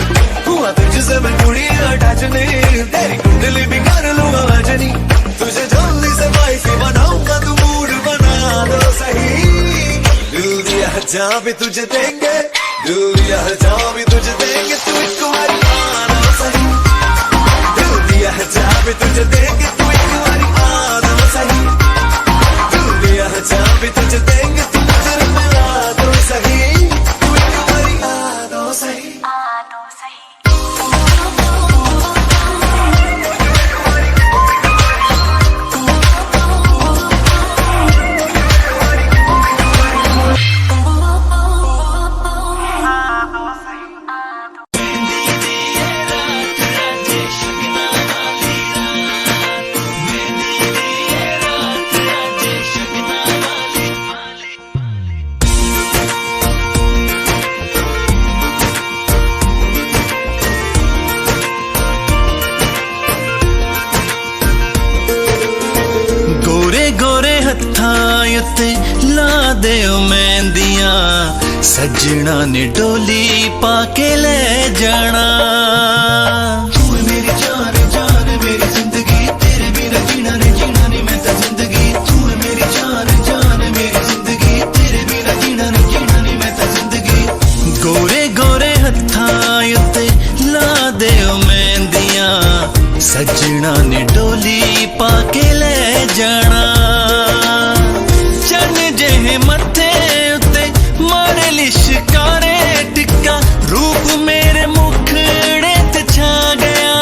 हुआ तुझसे मैं थोड़ी अटैच नहीं, तेरी कुंडली बिगाड़ लूंगा वाजनी। तुझे जल्दी से वाइफी बनाऊंगा, तू मूड बना दो सही। दिल दिया है जहाँ भी तुझे देंगे, दिल दिया है जहाँ भी तुझे देंगे, तू एक बारी आ दो सही। दिल दिया है जहाँ भी तुझे देंगे, तू एक बारी आ दो सही। दिल दिया है जहाँ भी तुझे देंगे, तू नजर मिला दो सही। तू एक बारी आ दो सही। उत्ते ला दे मेहंदियां, सजना ने डोली पाके ले जाना। तू मेरी जान जान मेरी जिंदगी, तेरे बिना जीना नहीं मैं तो जिंदगी। तू मेरी जान जान मेरी जिंदगी, तेरे बिना जीना नहीं मैं तो जिंदगी। गोरे गोरे हत्थां उत्ते ला दे मेहंदियां, सजना ने डोली पाके ले जाना। मथे उत्ते मारे लिशकारे टिक्का, रूप मेरे मुखड़े ते छा गया।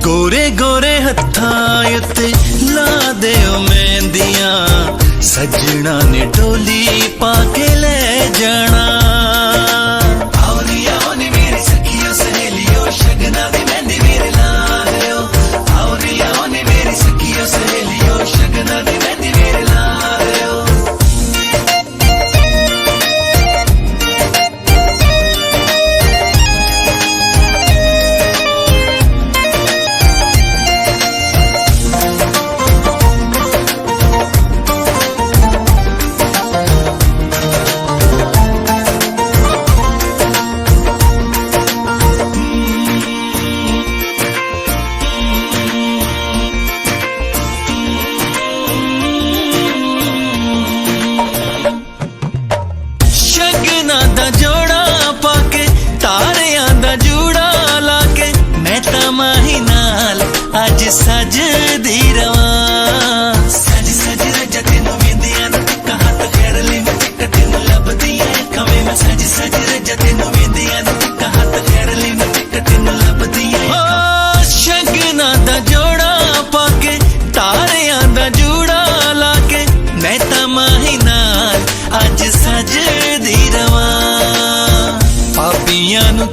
गोरे गोरे हत्थां उत्ते ला दे मेहंदियां, सजना ने डोली पाके ले जाना। मेरी सखियों सहेलियों, शगना दी मेहंदी मेरे लायो। आओ मेरी सखियों सहेलियों, शगना दी मेहंदी मेरे लायो।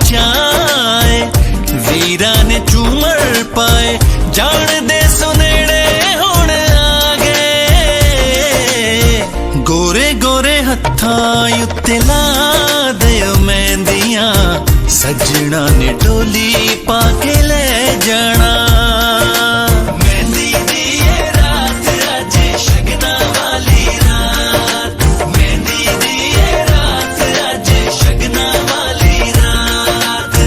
ਚਾਏ ਵੀਰਾਂ ਨੇ ਝੂਮਰ ਪਾਏ ਜਾਣਦੇ ਸੁਨੇੜੇ ਹੁਣ ਆ ਗਏ ਗੋਰੇ ਗੋਰੇ ਹੱਥਾਂ ਉੱਤੇ ਲਾ ਦਿਓ ਮਹਿੰਦੀਆਂ ਸੱਜਣਾ ਨੇ ਢੋਲੀ ਪਾ ਕੇ ਲੈ ਜਾਣਾ ਮਹਿੰਦੀ ਦੀ ਇਹ ਰਾਤ ਅੱਜ ਸ਼ਗਨਾਂ ਵਾਲੀ ਰਾਤ ਮਹਿੰਦੀ ਦੀ ਇਹ ਰਾਤ ਅੱਜ ਸ਼ਗਨਾਂ ਵਾਲੀ ਰਾਤ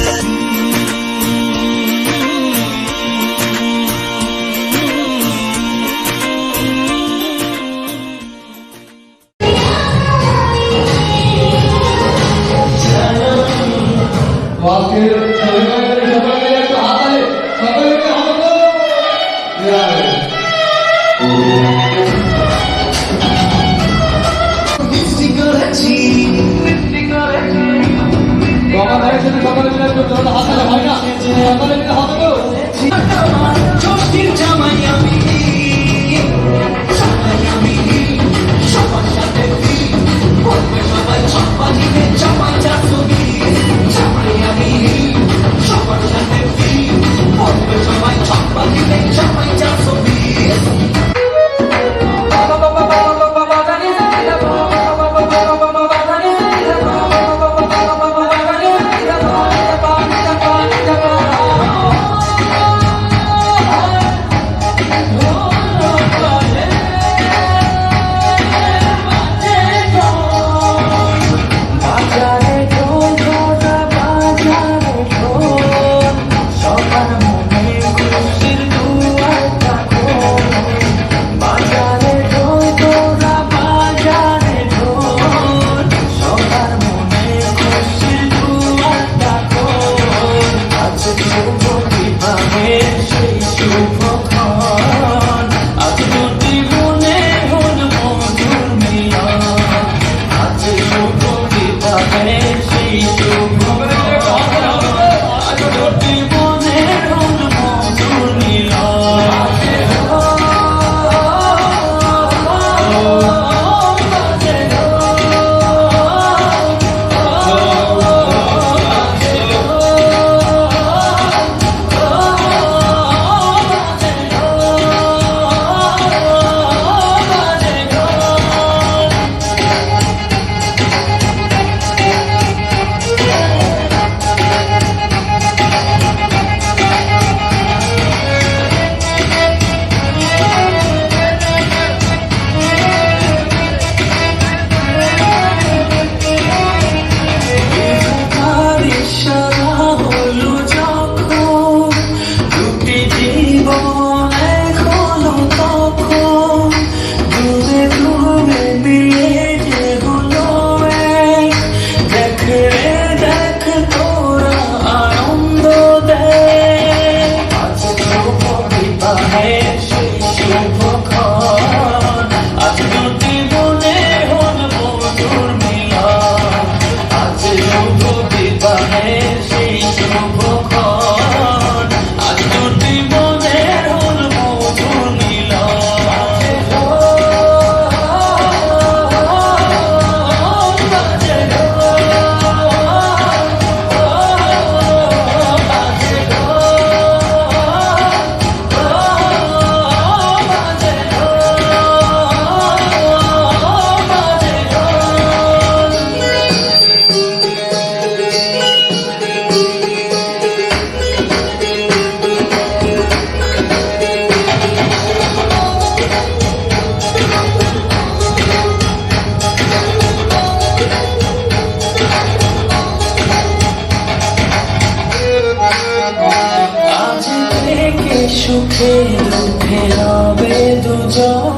সুখে দুঃখে রবে দুজন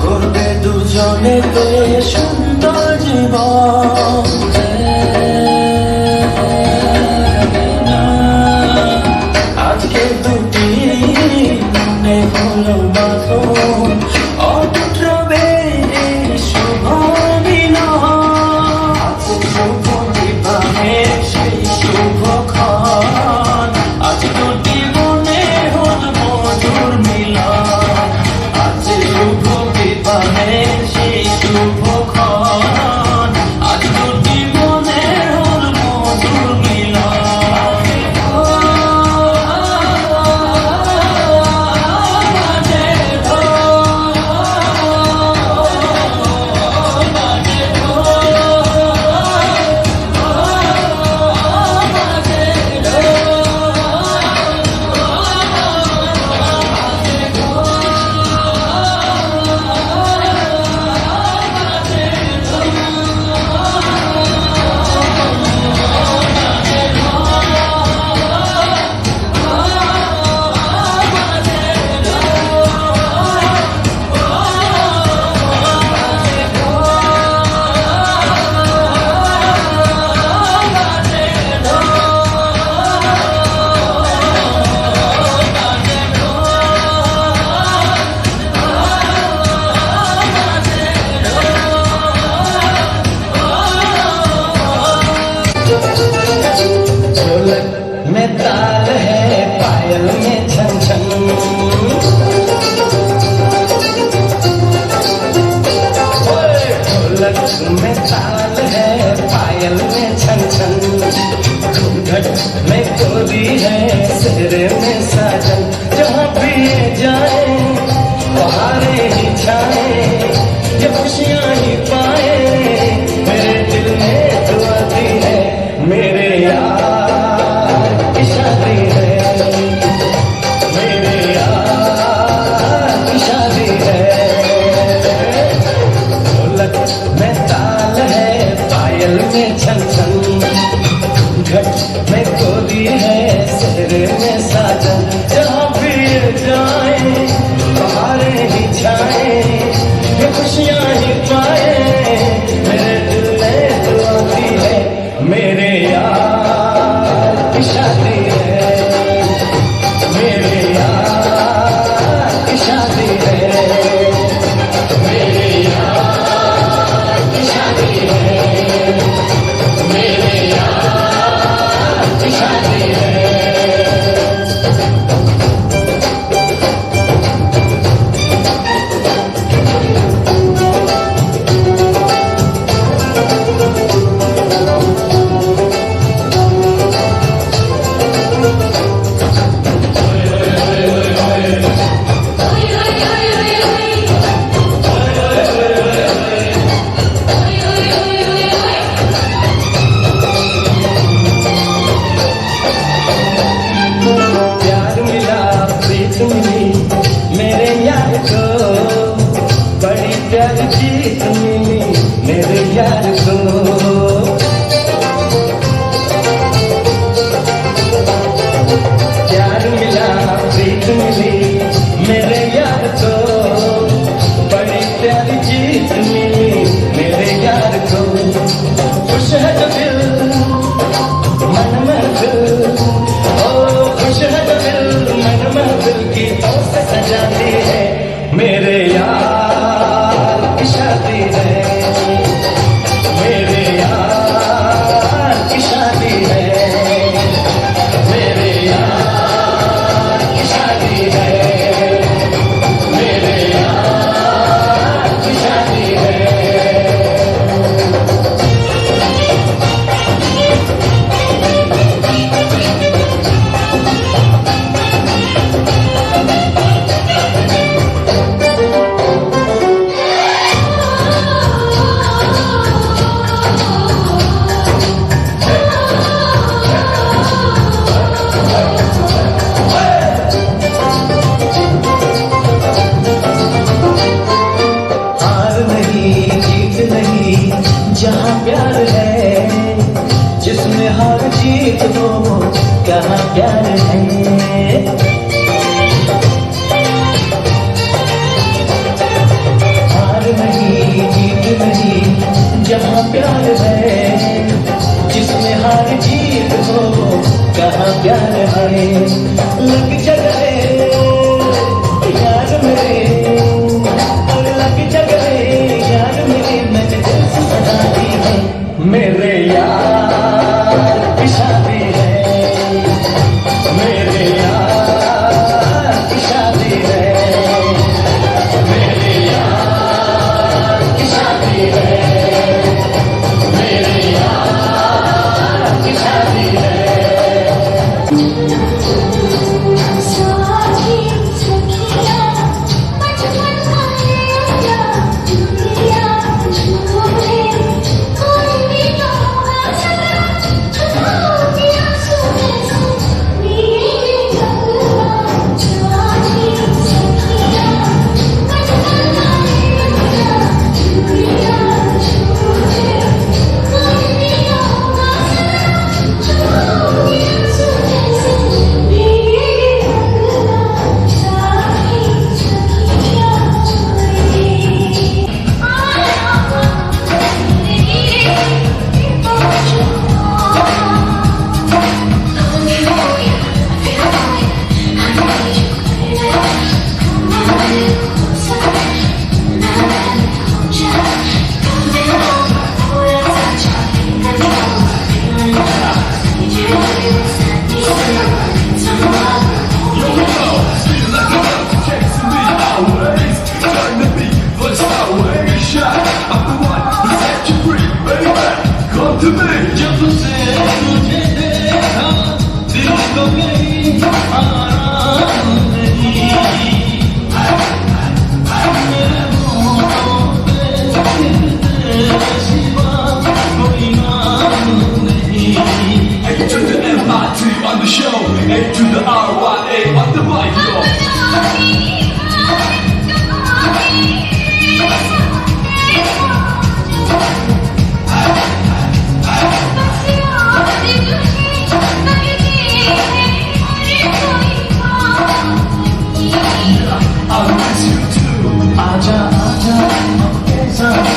করবে দুজনে তো সুন্দর জীবন আজকে দুটি মনে হলো বাঁধন অটুট রবে শুভ মিলন শুভ বিবাহের সেই শুভক্ষণ আজ দুটি মনে হল মধুর মিলন আজ শুভ বিবাহের সেই শুভক্ষণ আজ দুটি है सेहरे में साजन, जहाँ भी ये जाए बहारें ही छाए, ये खुशियाँ ही पाए, मेरे दिल में दुआ दी है, मेरे यार की शादी है, मेरे यार की शादी है। ढोलक में ताल है, पायल में छन छन, घट में गोदी है, सेहरे में साजन, जहाँ भी ये जाए बहारें ही छाए, ये खुशियाँ ही पाए, मेरे दिल में दुआ दी है, मेरे यार की शादी है, मेरे यार की शादी है, मेरे यार की शादी है, मेरे यार की शादी है। प्यार मिला प्रीत मिली मेरे यार को, बड़ी प्यारी जीत मिली मेरे यार को। प्यार मिला प्रीत मिली मेरे यार को, बड़ी प्यारी जीत मिली मेरे यार को। खुश है जो दिल मन महफिल, ओ खुश है जो दिल मन महफिल की से सजाती है, मेरे यार की शादी है, मेरे यार की शादी है, मेरे यार की शादी है, मेरे यार की शादी है। हार नहीं जीत नहीं जहाँ प्यार है, जिसमें हार जीत हो कहाँ प्यार है। हार नहीं जीत नहीं जहाँ प्यार है, जिसमें हार जीत हो कहाँ प्यार है। लग जगह यार मेरे, और लग जगह यार मेरे, मैंने दिल से सजा दी है, मेरे यार की शादी है, मेरे यार की शादी है, मेरे यार की शादी है, मेरे यार की शादी है। साथी सखिया बचपन का यारा दुनिया छोड़े कोई भी ना होगा सदा, चुराओ दिया सुने से मेरे गला। साथी सखिया बचपन का यारा दुनिया छोड़े कोई भी ना होगा सदा, चुराओ दिया सुने से मेरे गला। साथी सखिया जब से तुझे देखा दिल को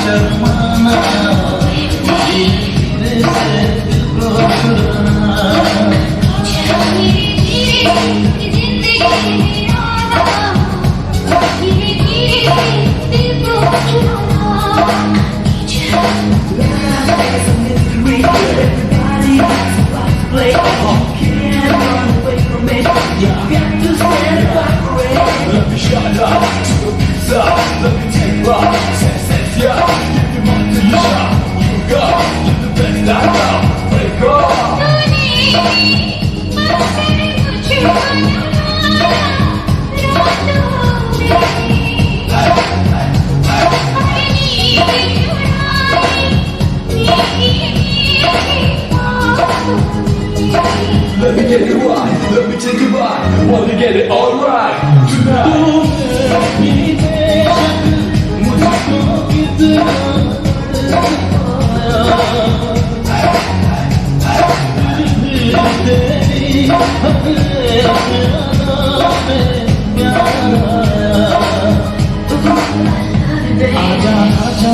शर्माना धीरे से दिल को Let me get it right, let me take it right. Wanna get it alright tonight. आजा आजा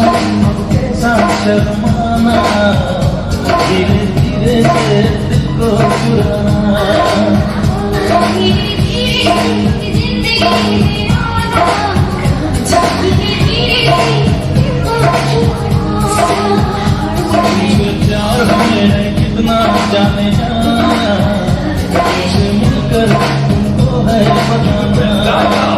अब कैसा शर्माना धीरे धीरे से दिल को चुराना प्यार हमें कितना जाने जाना तुझसे मिलकर तुमको है बताना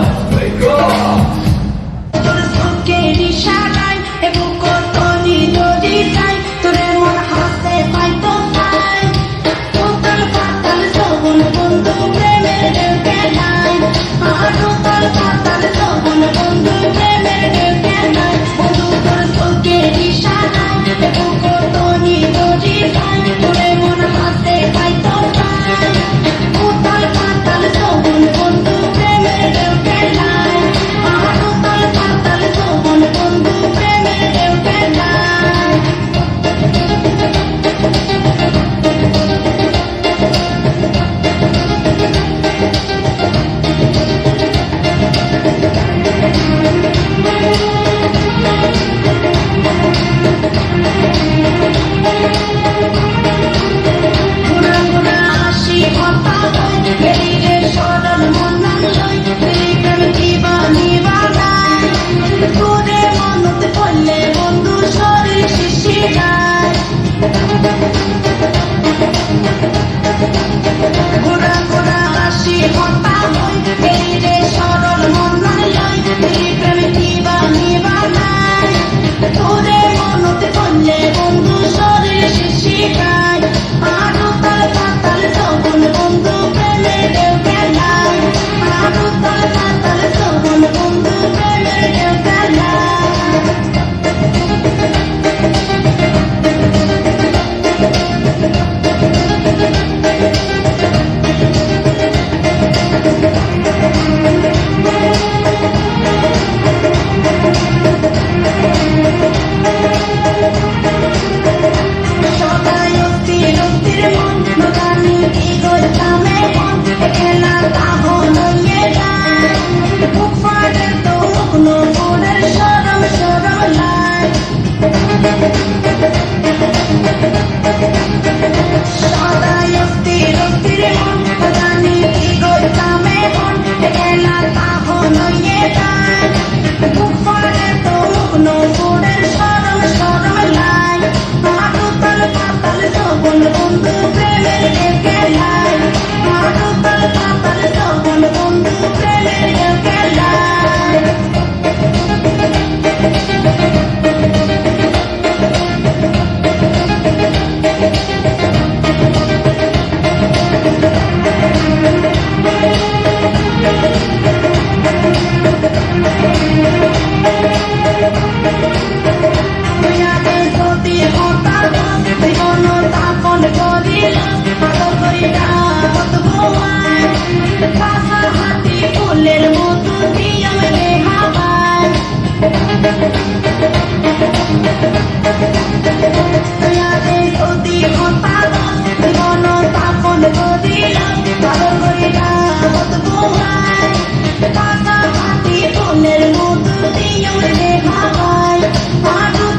Bye.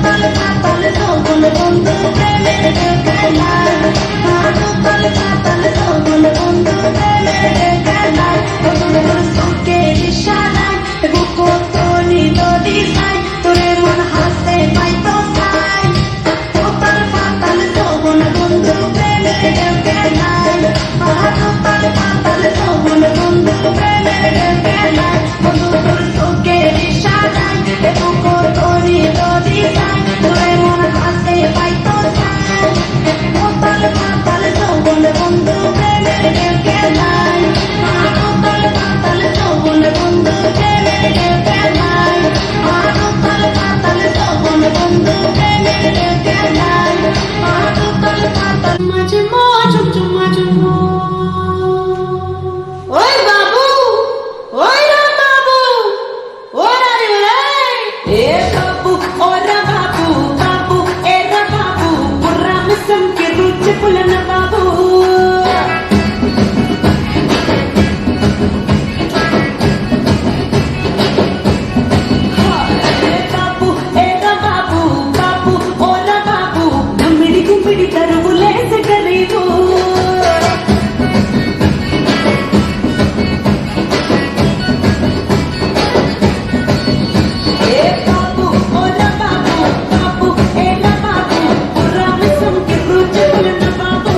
ఓయ్ బాబు ఓయ్ రా బాబు ఓరా రే ఏ బాబు ఓరా బాబు బాబు ఏ రా బాబు బుర్రా మిసం కి రుచి పులన బాబు బాబు ఏ రా బాబు బాబు ఓరా బాబు గుమ్మిడి గుమ్మిడి తరువులేసే గరీబు ఏ బాబు ఓరా బాబు బాబు ఏ రా బాబు బుర్రా మిసం కి రుచి పులన బాబు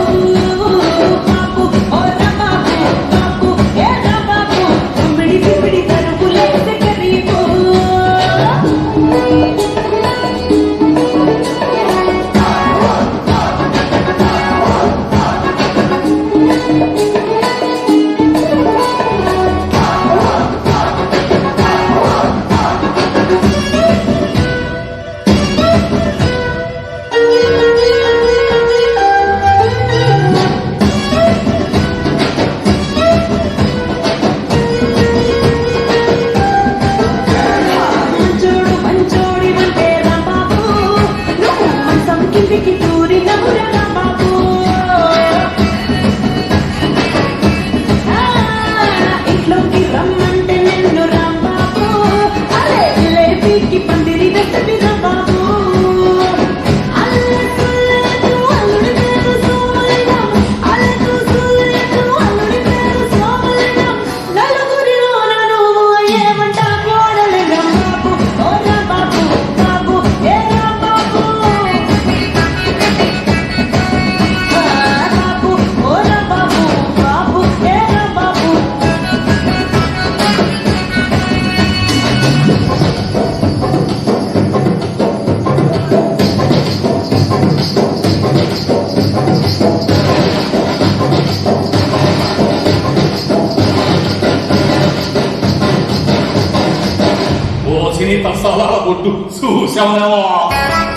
బాబు ఓరా బాబు బాబు ఏ రా బాబు గుమ్మిడి గుమ్మిడి తరువులేసే గరీబు మంచోడు మంచోడి వంటే రా బాబు నువ్వు మంచం కిందికి దూరి నవ్వురా రా బాబు ఇంట్లోకి రమ్మంటే నిన్ను రా బాబు అలే లేపీకి పందిరి వెతవి రా బాబు అల్లె సుల్లెటు అల్లుడి పేరు సోమలింగం అల్లెటు సుల్లెటు అల్లుడి పేరు సోమలింగం నలుగురిలోన నువ్వు ఏమంట కోడలింగం బాబు ఓరా బాబు బాబు ఏ రా బాబు బాబు ఓరా బాబు బాబు ఏ రా బాబు我请你打沙拉，我读书香了哇。